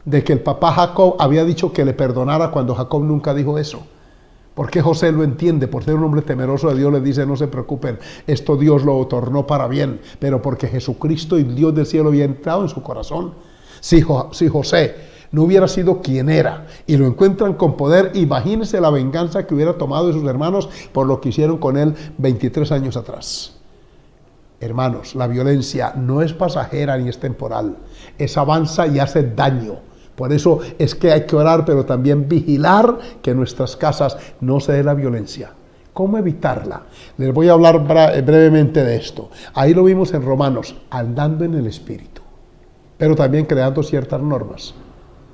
de que el papá Jacob había dicho que le perdonara cuando Jacob nunca dijo eso? ¿Por qué José lo entiende? Por ser un hombre temeroso de Dios, le dice: no se preocupen, esto Dios lo tornó para bien, pero porque Jesucristo y Dios del cielo había entrado en su corazón. Si José no hubiera sido quien era, y lo encuentran con poder, imagínense la venganza que hubiera tomado de sus hermanos por lo que hicieron con él 23 años atrás. Hermanos, la violencia no es pasajera ni es temporal, es avanza y hace daño. Por eso es que hay que orar, pero también vigilar que en nuestras casas no se dé la violencia. ¿Cómo evitarla? Les voy a hablar brevemente de esto. Ahí lo vimos en Romanos, andando en el Espíritu, pero también creando ciertas normas.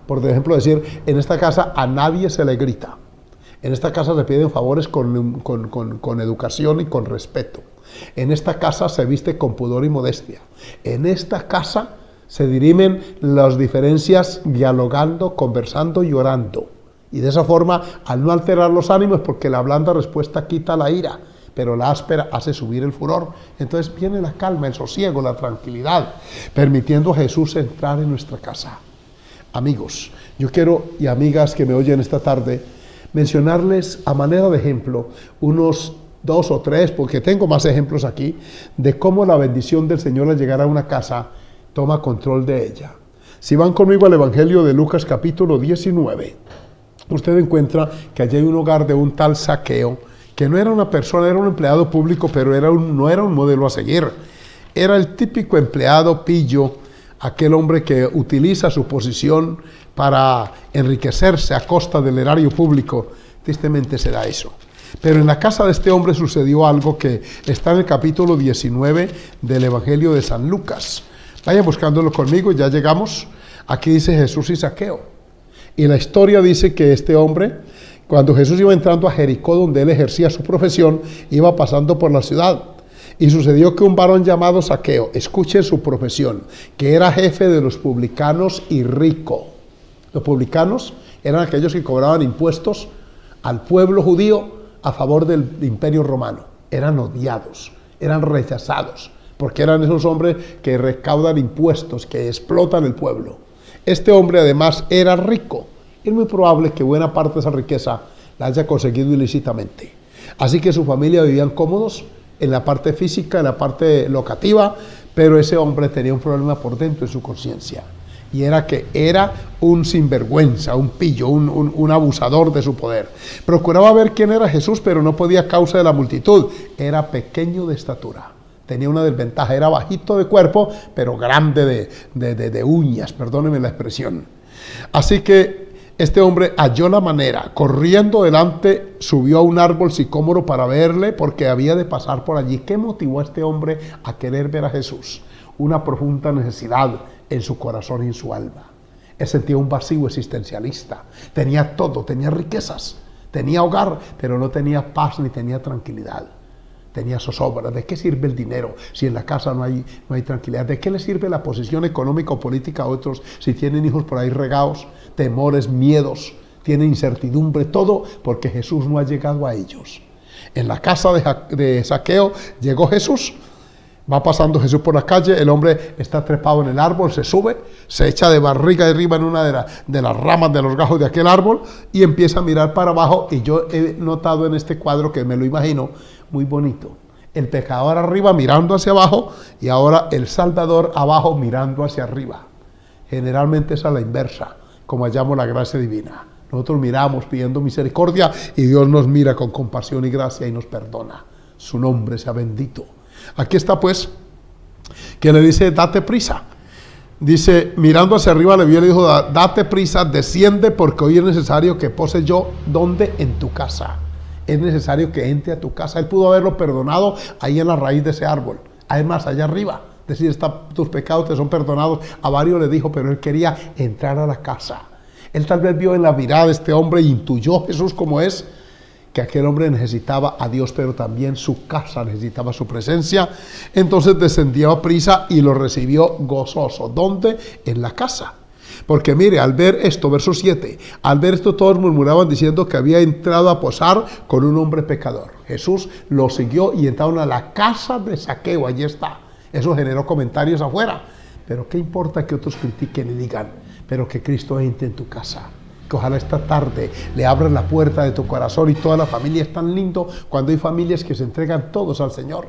Por ejemplo, decir, en esta casa a nadie se le grita. En esta casa se piden favores con educación y con respeto. En esta casa se viste con pudor y modestia. En esta casa se dirimen las diferencias dialogando, conversando y orando. Y de esa forma, al no alterar los ánimos, porque la blanda respuesta quita la ira, pero la áspera hace subir el furor. Entonces viene la calma, el sosiego, la tranquilidad, permitiendo a Jesús entrar en nuestra casa. Amigos, yo quiero, y amigas que me oyen esta tarde, mencionarles a manera de ejemplo unos 2 o 3, porque tengo más ejemplos aquí, de cómo la bendición del Señor al llegar a una casa toma control de ella. Si van conmigo al Evangelio de Lucas capítulo 19, usted encuentra que allí hay un hogar de un tal Zaqueo, que no era una persona, era un empleado público, pero no era un modelo a seguir. Era el típico empleado pillo, aquel hombre que utiliza su posición para enriquecerse a costa del erario público. Tristemente se da eso. Pero en la casa de este hombre sucedió algo que está en el capítulo 19 del Evangelio de San Lucas. Vayan buscándolo conmigo, ya llegamos. Aquí dice Jesús y Zaqueo. Y la historia dice que este hombre, cuando Jesús iba entrando a Jericó, donde él ejercía su profesión, iba pasando por la ciudad. Y sucedió que un varón llamado Zaqueo, escuchen su profesión, que era jefe de los publicanos y rico. Los publicanos eran aquellos que cobraban impuestos al pueblo judío a favor del imperio romano. Eran odiados, eran rechazados, porque eran esos hombres que recaudan impuestos, que explotan el pueblo. Este hombre además era rico. Es muy probable que buena parte de esa riqueza la haya conseguido ilícitamente. Así que su familia vivían cómodos en la parte física, en la parte locativa, pero ese hombre tenía un problema por dentro en su conciencia. Y era que era un sinvergüenza, un pillo, un abusador de su poder. Procuraba ver quién era Jesús, pero no podía a causa de la multitud. Era pequeño de estatura. Tenía una desventaja, era bajito de cuerpo, pero grande de uñas, perdónenme la expresión. Así que este hombre halló la manera, corriendo delante, subió a un árbol sicómoro para verle, porque había de pasar por allí. ¿Qué motivó a este hombre a querer ver a Jesús? Una profunda necesidad en su corazón y en su alma. Él sentía un vacío existencialista. Tenía todo, tenía riquezas, tenía hogar, pero no tenía paz ni tenía tranquilidad. Tenía zozobra. ¿De qué sirve el dinero si en la casa no hay tranquilidad? ¿De qué le sirve la posición económica o política a otros si tienen hijos por ahí regados? Temores, miedos, tienen incertidumbre, todo porque Jesús no ha llegado a ellos. En la casa de Zaqueo llegó Jesús. Va pasando Jesús por la calle, el hombre está trepado en el árbol, se sube, se echa de barriga arriba en una de las ramas de los gajos de aquel árbol y empieza a mirar para abajo. Y yo he notado en este cuadro, que me lo imagino, muy bonito. El pecador arriba mirando hacia abajo y ahora el Salvador abajo mirando hacia arriba. Generalmente es a la inversa, como hallamos la gracia divina. Nosotros miramos pidiendo misericordia y Dios nos mira con compasión y gracia y nos perdona. Su nombre sea bendito. Aquí está pues, que le dice, date prisa. Dice, mirando hacia arriba le vio y le dijo, date prisa, desciende, porque hoy es necesario que pose yo, ¿dónde? En tu casa. Es necesario que entre a tu casa. Él pudo haberlo perdonado ahí en la raíz de ese árbol. Además, allá arriba, decir, tus pecados te son perdonados. A varios le dijo, pero él quería entrar a la casa. Él tal vez vio en la mirada de este hombre y intuyó Jesús como es, que aquel hombre necesitaba a Dios, pero también su casa necesitaba su presencia. Entonces descendió a prisa y lo recibió gozoso. ¿Dónde? En la casa. Porque mire, al ver esto, verso 7, al ver esto todos murmuraban diciendo que había entrado a posar con un hombre pecador. Jesús lo siguió y entraron a la casa de Zaqueo, allí está. Eso generó comentarios afuera. Pero ¿qué importa que otros critiquen y digan? Pero que Cristo entre en tu casa. Que ojalá esta tarde le abran la puerta de tu corazón y toda la familia. Es tan lindo cuando hay familias que se entregan todos al Señor.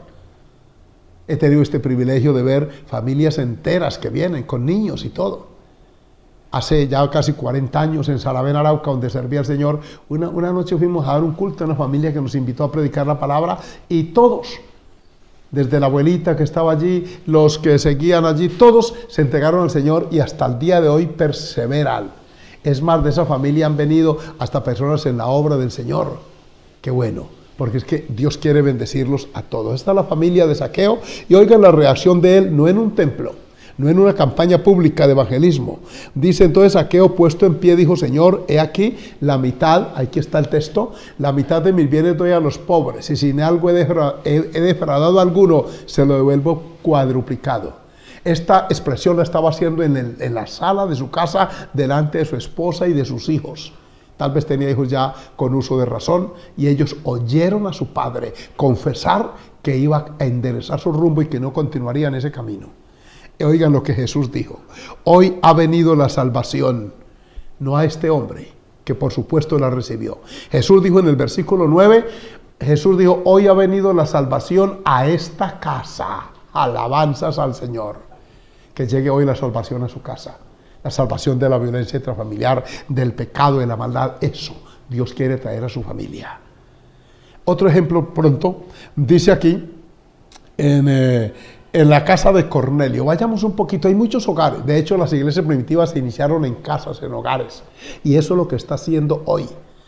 He tenido este privilegio de ver familias enteras que vienen con niños y todo. hace ya casi 40 años en Saravena, Arauca, donde servía al Señor. Una noche fuimos a dar un culto a una familia que nos invitó a predicar la palabra y todos, desde la abuelita que estaba allí, los que seguían allí, todos se entregaron al Señor y hasta el día de hoy perseveran. Es más, de esa familia han venido hasta personas en la obra del Señor. Qué bueno, porque es que Dios quiere bendecirlos a todos. Esta es la familia de Zaqueo y oigan la reacción de él, no en un templo, no en una campaña pública de evangelismo. Dice entonces Zaqueo, puesto en pie, dijo: Señor, he aquí la mitad, aquí está el texto, la mitad de mis bienes doy a los pobres, y si en algo he defraudado a alguno, se lo devuelvo cuadruplicado. Esta expresión la estaba haciendo en la sala de su casa, delante de su esposa y de sus hijos. Tal vez tenía hijos ya con uso de razón, y ellos oyeron a su padre confesar que iba a enderezar su rumbo y que no continuaría en ese camino. Oigan lo que Jesús dijo: hoy ha venido la salvación, no a este hombre, que por supuesto la recibió. Jesús dijo en el versículo 9, Jesús dijo: hoy ha venido la salvación a esta casa. Alabanzas al Señor. Que llegue hoy la salvación a su casa. La salvación de la violencia intrafamiliar, del pecado, de la maldad. Eso Dios quiere traer a su familia. Otro ejemplo pronto, dice aquí, en la casa de Cornelio. Vayamos un poquito, hay muchos hogares. De hecho, las iglesias primitivas se iniciaron en casas, en hogares. Y eso es lo que está haciendo hoy.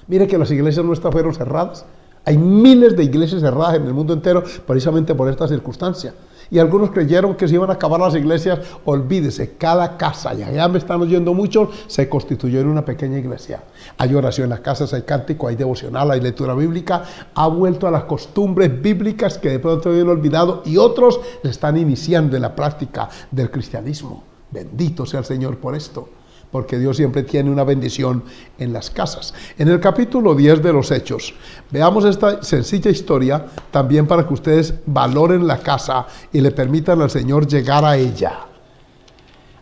Mire que las iglesias nuestras fueron cerradas. Hay miles de iglesias cerradas en el mundo entero, precisamente por esta circunstancia. Y algunos creyeron que se iban a acabar las iglesias. Olvídese, cada casa, y allá me están oyendo muchos, se constituyó en una pequeña iglesia. Hay oración en las casas, hay cántico, hay devocional, hay lectura bíblica. Ha vuelto a las costumbres bíblicas que de pronto habían olvidado, y otros están iniciando en la práctica del cristianismo. Bendito sea el Señor por esto, porque Dios siempre tiene una bendición en las casas. En el capítulo 10 de los Hechos, veamos esta sencilla historia también para que ustedes valoren la casa y le permitan al Señor llegar a ella.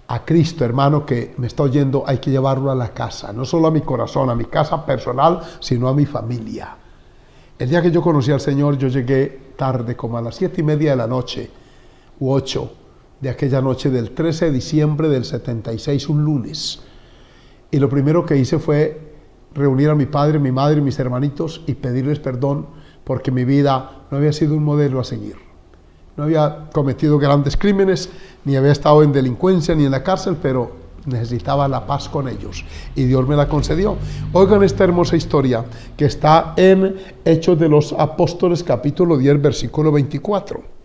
A Cristo, hermano, que me está oyendo, hay que llevarlo a la casa, no solo a mi corazón, a mi casa personal, sino a mi familia. El día que yo conocí al Señor, yo llegué tarde, como a las 7:30 de la noche, u 8, de aquella noche del 13 de diciembre del 76, un lunes. Y lo primero que hice fue reunir a mi padre, mi madre y mis hermanitos y pedirles perdón, porque mi vida no había sido un modelo a seguir. No había cometido grandes crímenes, ni había estado en delincuencia ni en la cárcel, pero necesitaba la paz con ellos y Dios me la concedió. Oigan esta hermosa historia que está en Hechos de los Apóstoles, capítulo 10, versículo 24.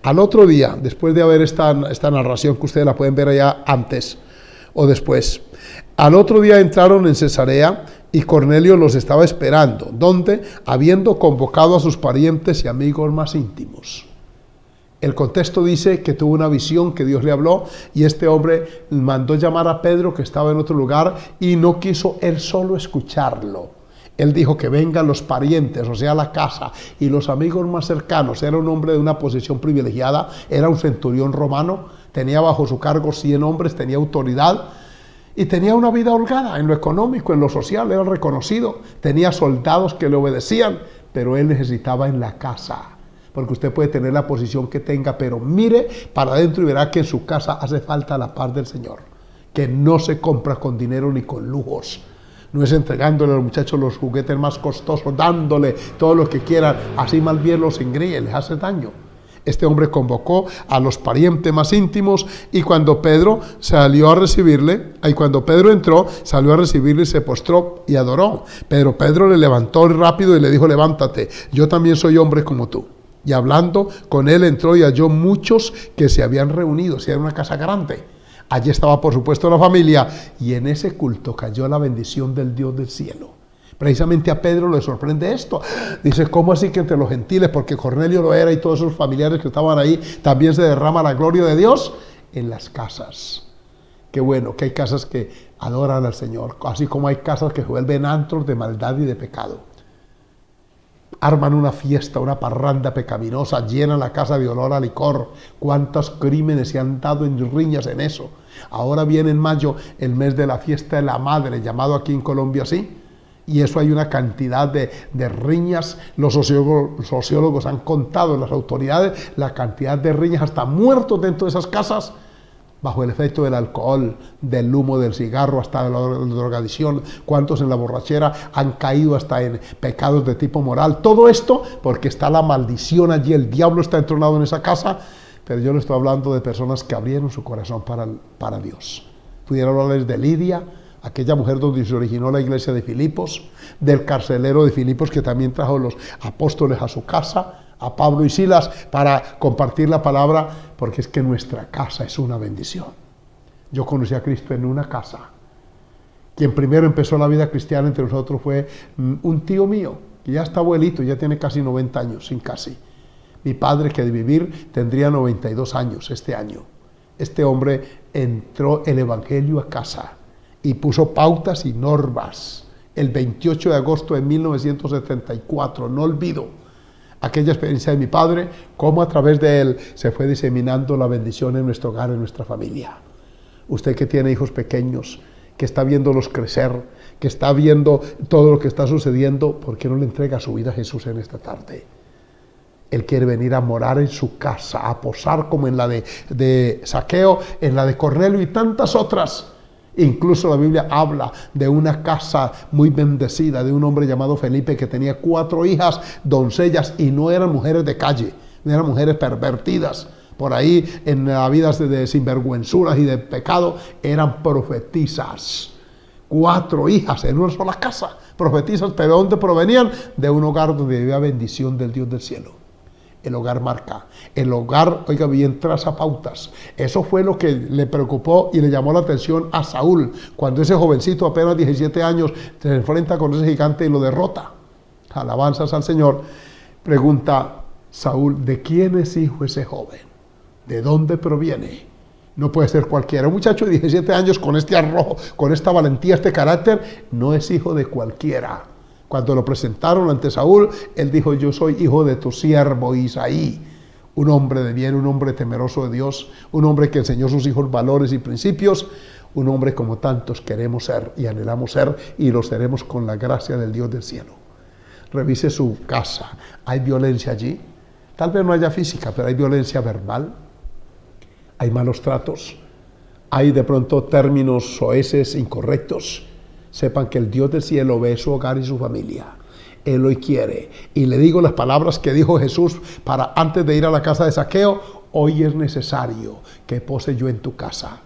Al otro día, después de haber esta narración que ustedes la pueden ver allá antes o después, al otro día entraron en Cesarea y Cornelio los estaba esperando, donde, habiendo convocado a sus parientes y amigos más íntimos. El contexto dice que tuvo una visión, que Dios le habló, y este hombre mandó llamar a Pedro, que estaba en otro lugar, y no quiso él solo escucharlo. Él dijo que vengan los parientes, o sea, la casa, y los amigos más cercanos. Era un hombre de una posición privilegiada, era un centurión romano, tenía bajo su cargo 100 hombres, tenía autoridad, y tenía una vida holgada en lo económico, en lo social, era reconocido. Tenía soldados que le obedecían, pero él necesitaba en la casa. Porque usted puede tener la posición que tenga, pero mire para adentro y verá que en su casa hace falta la paz del Señor, que no se compra con dinero ni con lujos. No es entregándole a los muchachos los juguetes más costosos, dándole todo lo que quieran, así más bien los engríe, les hace daño. Este hombre convocó a los parientes más íntimos, y cuando Pedro salió a recibirle, cuando Pedro entró, salió a recibirle y se postró y adoró. Pero Pedro le levantó rápido y le dijo: levántate, yo también soy hombre como tú. Y hablando con él, entró y halló muchos que se habían reunido, era una casa grande. Allí estaba, por supuesto, la familia, y en ese culto cayó la bendición del Dios del cielo. Precisamente a Pedro le sorprende esto. Dice: ¿cómo así que entre los gentiles, porque Cornelio lo era y todos esos familiares que estaban ahí, también se derrama la gloria de Dios? En las casas. Qué bueno que hay casas que adoran al Señor, así como hay casas que se vuelven antros de maldad y de pecado. Arman una fiesta, una parranda pecaminosa, llenan la casa de olor a licor. ¿Cuántos crímenes se han dado en riñas en eso? Ahora viene en mayo el mes de la fiesta de la madre, llamado aquí en Colombia así, y eso hay una cantidad de riñas. Los sociólogos han contado, las autoridades, la cantidad de riñas, hasta muertos dentro de esas casas, bajo el efecto del alcohol, del humo, del cigarro, hasta de la drogadicción. ¿Cuántos en la borrachera han caído hasta en pecados de tipo moral? Todo esto porque está la maldición allí, el diablo está entronado en esa casa, pero yo le estoy hablando de personas que abrieron su corazón para Dios. Pudiera hablarles de Lidia, aquella mujer donde se originó la iglesia de Filipos, del carcelero de Filipos que también trajo los apóstoles a su casa, a Pablo y Silas para compartir la palabra, porque es que nuestra casa es una bendición. Yo conocí a Cristo en una casa. Quien primero empezó la vida cristiana entre nosotros fue un tío mío, que ya está abuelito, ya tiene casi 90 años, sin casi. Mi padre, que de vivir tendría 92 años este año. Este hombre entró el evangelio a casa y puso pautas y normas. El 28 de agosto de 1974, no olvido aquella experiencia de mi padre, cómo a través de él se fue diseminando la bendición en nuestro hogar, en nuestra familia. Usted que tiene hijos pequeños, que está viéndolos crecer, que está viendo todo lo que está sucediendo, ¿por qué no le entrega su vida a Jesús en esta tarde? Él quiere venir a morar en su casa, a posar como en la de Zaqueo, en la de Cornelio y tantas otras. Incluso la Biblia habla de una casa muy bendecida, de un hombre llamado Felipe que tenía 4 hijas, doncellas, y no eran mujeres de calle, no eran mujeres pervertidas. Por ahí en la vida de sinvergüenzuras y de pecado, eran profetisas. 4 hijas en una sola casa, profetisas, pero ¿de dónde provenían? De un hogar donde había bendición del Dios del cielo. El hogar marca, el hogar, oiga bien, traza pautas. Eso fue lo que le preocupó y le llamó la atención a Saúl, cuando ese jovencito apenas 17 años se enfrenta con ese gigante y lo derrota. Alabanzas al Señor. Pregunta Saúl, ¿de quién es hijo ese joven? ¿De dónde proviene? No puede ser cualquiera. Un muchacho de 17 años con este arrojo, con esta valentía, este carácter, no es hijo de cualquiera. Cuando lo presentaron ante Saúl, él dijo, yo soy hijo de tu siervo Isaí, un hombre de bien, un hombre temeroso de Dios, un hombre que enseñó a sus hijos valores y principios, un hombre como tantos queremos ser y anhelamos ser, y lo seremos con la gracia del Dios del cielo. Revise su casa, ¿hay violencia allí? Tal vez no haya física, pero hay violencia verbal, hay malos tratos, hay de pronto términos soeces incorrectos. Sepan que el Dios del cielo ve su hogar y su familia. Él hoy quiere. Y le digo las palabras que dijo Jesús para antes de ir a la casa de Zaqueo. Hoy es necesario que pose yo en tu casa.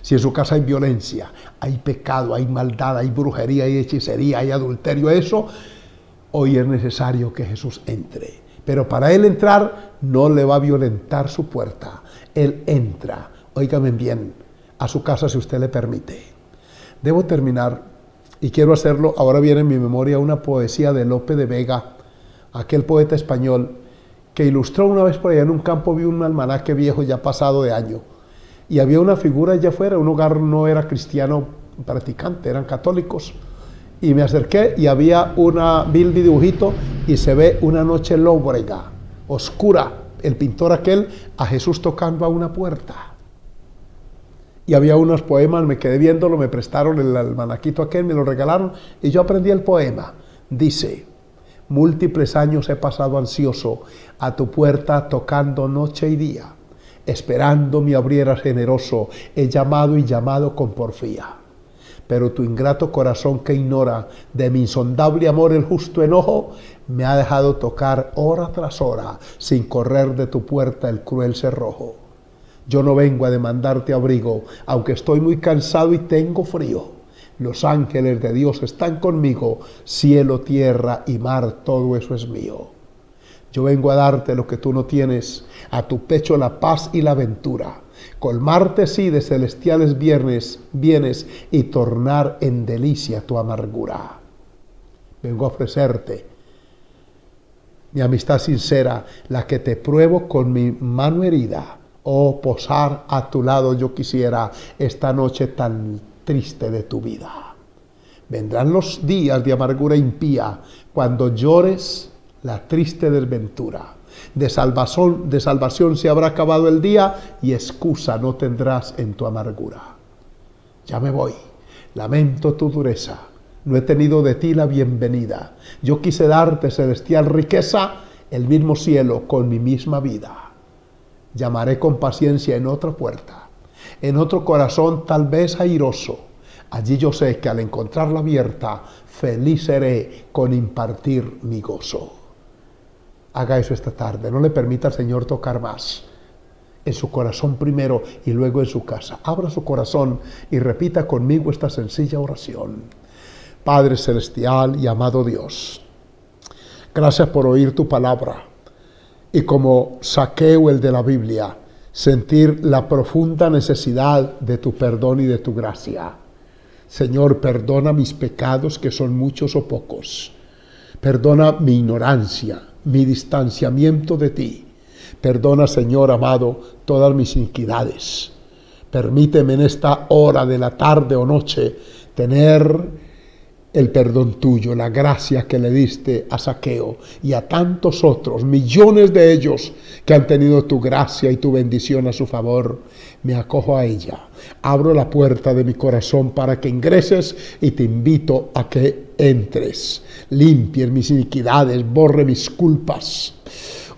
Si en su casa hay violencia, hay pecado, hay maldad, hay brujería, hay hechicería, hay adulterio, eso, hoy es necesario que Jesús entre. Pero para Él entrar, no le va a violentar su puerta. Él entra, óigame bien, a su casa si usted le permite. Debo terminar. Y quiero hacerlo, ahora viene en mi memoria una poesía de Lope de Vega, aquel poeta español que ilustró una vez por allá en un campo, vi un almanaque viejo ya pasado de año, y había una figura allá afuera, un hogar no era cristiano practicante, eran católicos, y me acerqué y había vi el dibujito y se ve una noche lóbrega, oscura, el pintor aquel, a Jesús tocando a una puerta. Y había unos poemas, me quedé viéndolo, me prestaron el almanaquito aquel, me lo regalaron, y yo aprendí el poema. Dice, múltiples años he pasado ansioso a tu puerta tocando noche y día, esperando me abrieras generoso, he llamado y llamado con porfía. Pero tu ingrato corazón que ignora de mi insondable amor el justo enojo, me ha dejado tocar hora tras hora, sin correr de tu puerta el cruel cerrojo. Yo no vengo a demandarte abrigo, aunque estoy muy cansado y tengo frío. Los ángeles de Dios están conmigo, cielo, tierra y mar, todo eso es mío. Yo vengo a darte lo que tú no tienes, a tu pecho la paz y la ventura, colmarte sí de celestiales bienes y tornar en delicia tu amargura. Vengo a ofrecerte mi amistad sincera, la que te pruebo con mi mano herida. Oh, posar a tu lado yo quisiera esta noche tan triste de tu vida. Vendrán los días de amargura impía, cuando llores la triste desventura. De salvación se habrá acabado el día, y excusa no tendrás en tu amargura. Ya me voy, lamento tu dureza, no he tenido de ti la bienvenida. Yo quise darte celestial riqueza, el mismo cielo con mi misma vida. Llamaré con paciencia en otra puerta. En otro corazón tal vez airoso. Allí yo sé que al encontrarla abierta, feliz seré con impartir mi gozo. Haga eso esta tarde. No le permita al Señor tocar más. En su corazón primero y luego en su casa. Abra su corazón y repita conmigo esta sencilla oración. Padre celestial y amado Dios, gracias por oír tu palabra y como Zaqueo el de la Biblia, sentir la profunda necesidad de tu perdón y de tu gracia. Señor, perdona mis pecados, que son muchos o pocos. Perdona mi ignorancia, mi distanciamiento de ti. Perdona, Señor amado, todas mis iniquidades. Permíteme en esta hora de la tarde o noche tener el perdón tuyo, la gracia que le diste a Zaqueo y a tantos otros, millones de ellos que han tenido tu gracia y tu bendición a su favor. Me acojo a ella, abro la puerta de mi corazón para que ingreses y te invito a que entres, limpies mis iniquidades, borre mis culpas.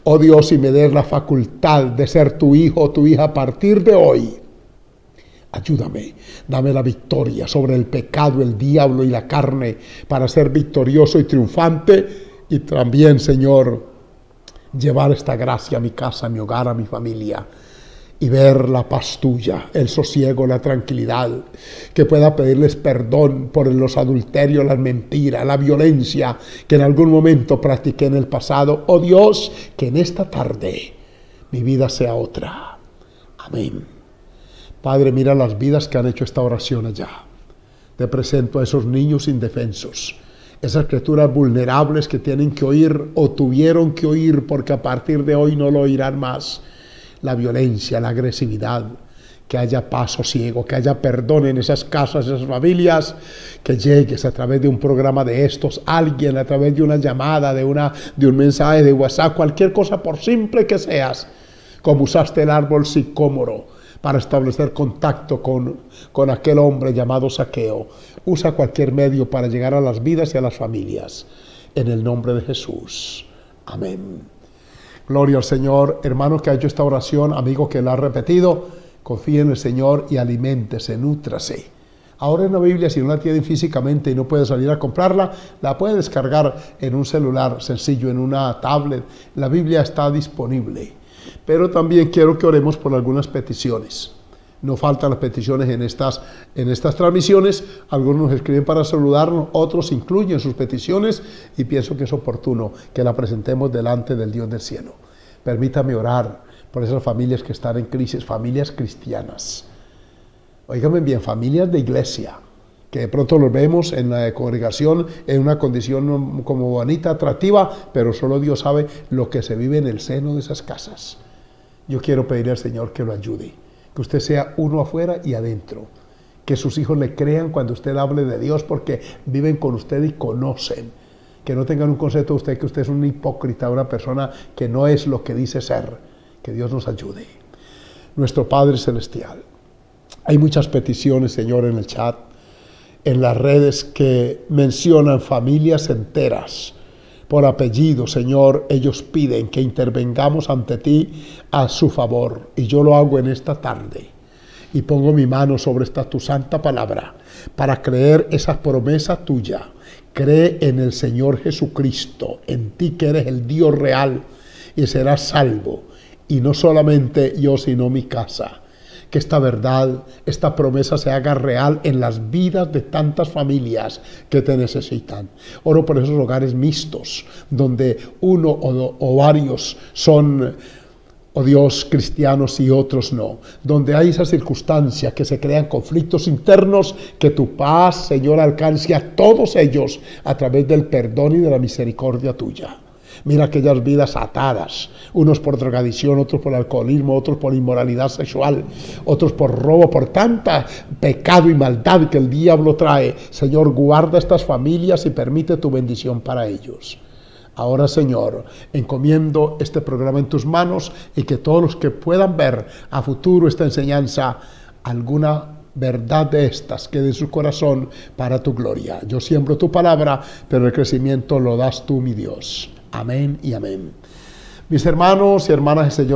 Oh Dios, y me des la facultad de ser tu hijo o tu hija a partir de hoy. Ayúdame, dame la victoria sobre el pecado, el diablo y la carne para ser victorioso y triunfante y también, Señor, llevar esta gracia a mi casa, a mi hogar, a mi familia y ver la paz tuya, el sosiego, la tranquilidad, que pueda pedirles perdón por los adulterios, las mentiras, la violencia que en algún momento practiqué en el pasado. Oh Dios, que en esta tarde mi vida sea otra. Amén. Padre, mira las vidas que han hecho esta oración allá. Te presento a esos niños indefensos, esas criaturas vulnerables que tienen que oír o tuvieron que oír porque a partir de hoy no lo oirán más. La violencia, la agresividad, que haya paz, sosiego, que haya perdón en esas casas, esas familias, que llegues a través de un programa de estos, alguien a través de una llamada, de un mensaje de WhatsApp, cualquier cosa por simple que seas, como usaste el árbol sicómoro para establecer contacto con aquel hombre llamado Zaqueo. Usa cualquier medio para llegar a las vidas y a las familias. En el nombre de Jesús. Amén. Gloria al Señor. Hermano que ha hecho esta oración, amigo que la ha repetido, confíe en el Señor y aliméntese, nútrase. Ahora en la Biblia, si no la tienen físicamente y no puede salir a comprarla, la puede descargar en un celular sencillo, en una tablet. La Biblia está disponible. Pero también quiero que oremos por algunas peticiones. No faltan las peticiones en estas transmisiones. Algunos nos escriben para saludarnos, otros incluyen sus peticiones y pienso que es oportuno que la presentemos delante del Dios del cielo. Permítame orar por esas familias que están en crisis, familias cristianas. Óigame bien, familias de iglesia, que de pronto los vemos en la congregación en una condición como bonita, atractiva, pero solo Dios sabe lo que se vive en el seno de esas casas. Yo quiero pedirle al Señor que lo ayude, que usted sea uno afuera y adentro, que sus hijos le crean cuando usted hable de Dios porque viven con usted y conocen, que no tengan un concepto de usted que usted es un hipócrita, una persona que no es lo que dice ser. Que Dios nos ayude. Nuestro Padre Celestial, hay muchas peticiones, Señor, en el chat, en las redes que mencionan familias enteras por apellido. Señor, ellos piden que intervengamos ante ti a su favor y yo lo hago en esta tarde y pongo mi mano sobre esta tu santa palabra para creer esa promesa tuya. Cree en el Señor Jesucristo, en ti que eres el Dios real y serás salvo, y no solamente yo sino mi casa. Que esta verdad, esta promesa se haga real en las vidas de tantas familias que te necesitan. Oro por esos hogares mixtos, donde uno o varios son, oh Dios, cristianos y otros no. Donde hay esa circunstancia que se crean conflictos internos, que tu paz, Señor, alcance a todos ellos a través del perdón y de la misericordia tuya. Mira aquellas vidas atadas, unos por drogadicción, otros por alcoholismo, otros por inmoralidad sexual, otros por robo, por tanta pecado y maldad que el diablo trae. Señor, guarda estas familias y permite tu bendición para ellos. Ahora, Señor, encomiendo este programa en tus manos y que todos los que puedan ver a futuro esta enseñanza, alguna verdad de estas quede en su corazón para tu gloria. Yo siembro tu palabra, pero el crecimiento lo das tú, mi Dios. Amén y amén. Mis hermanos y hermanas, el Señor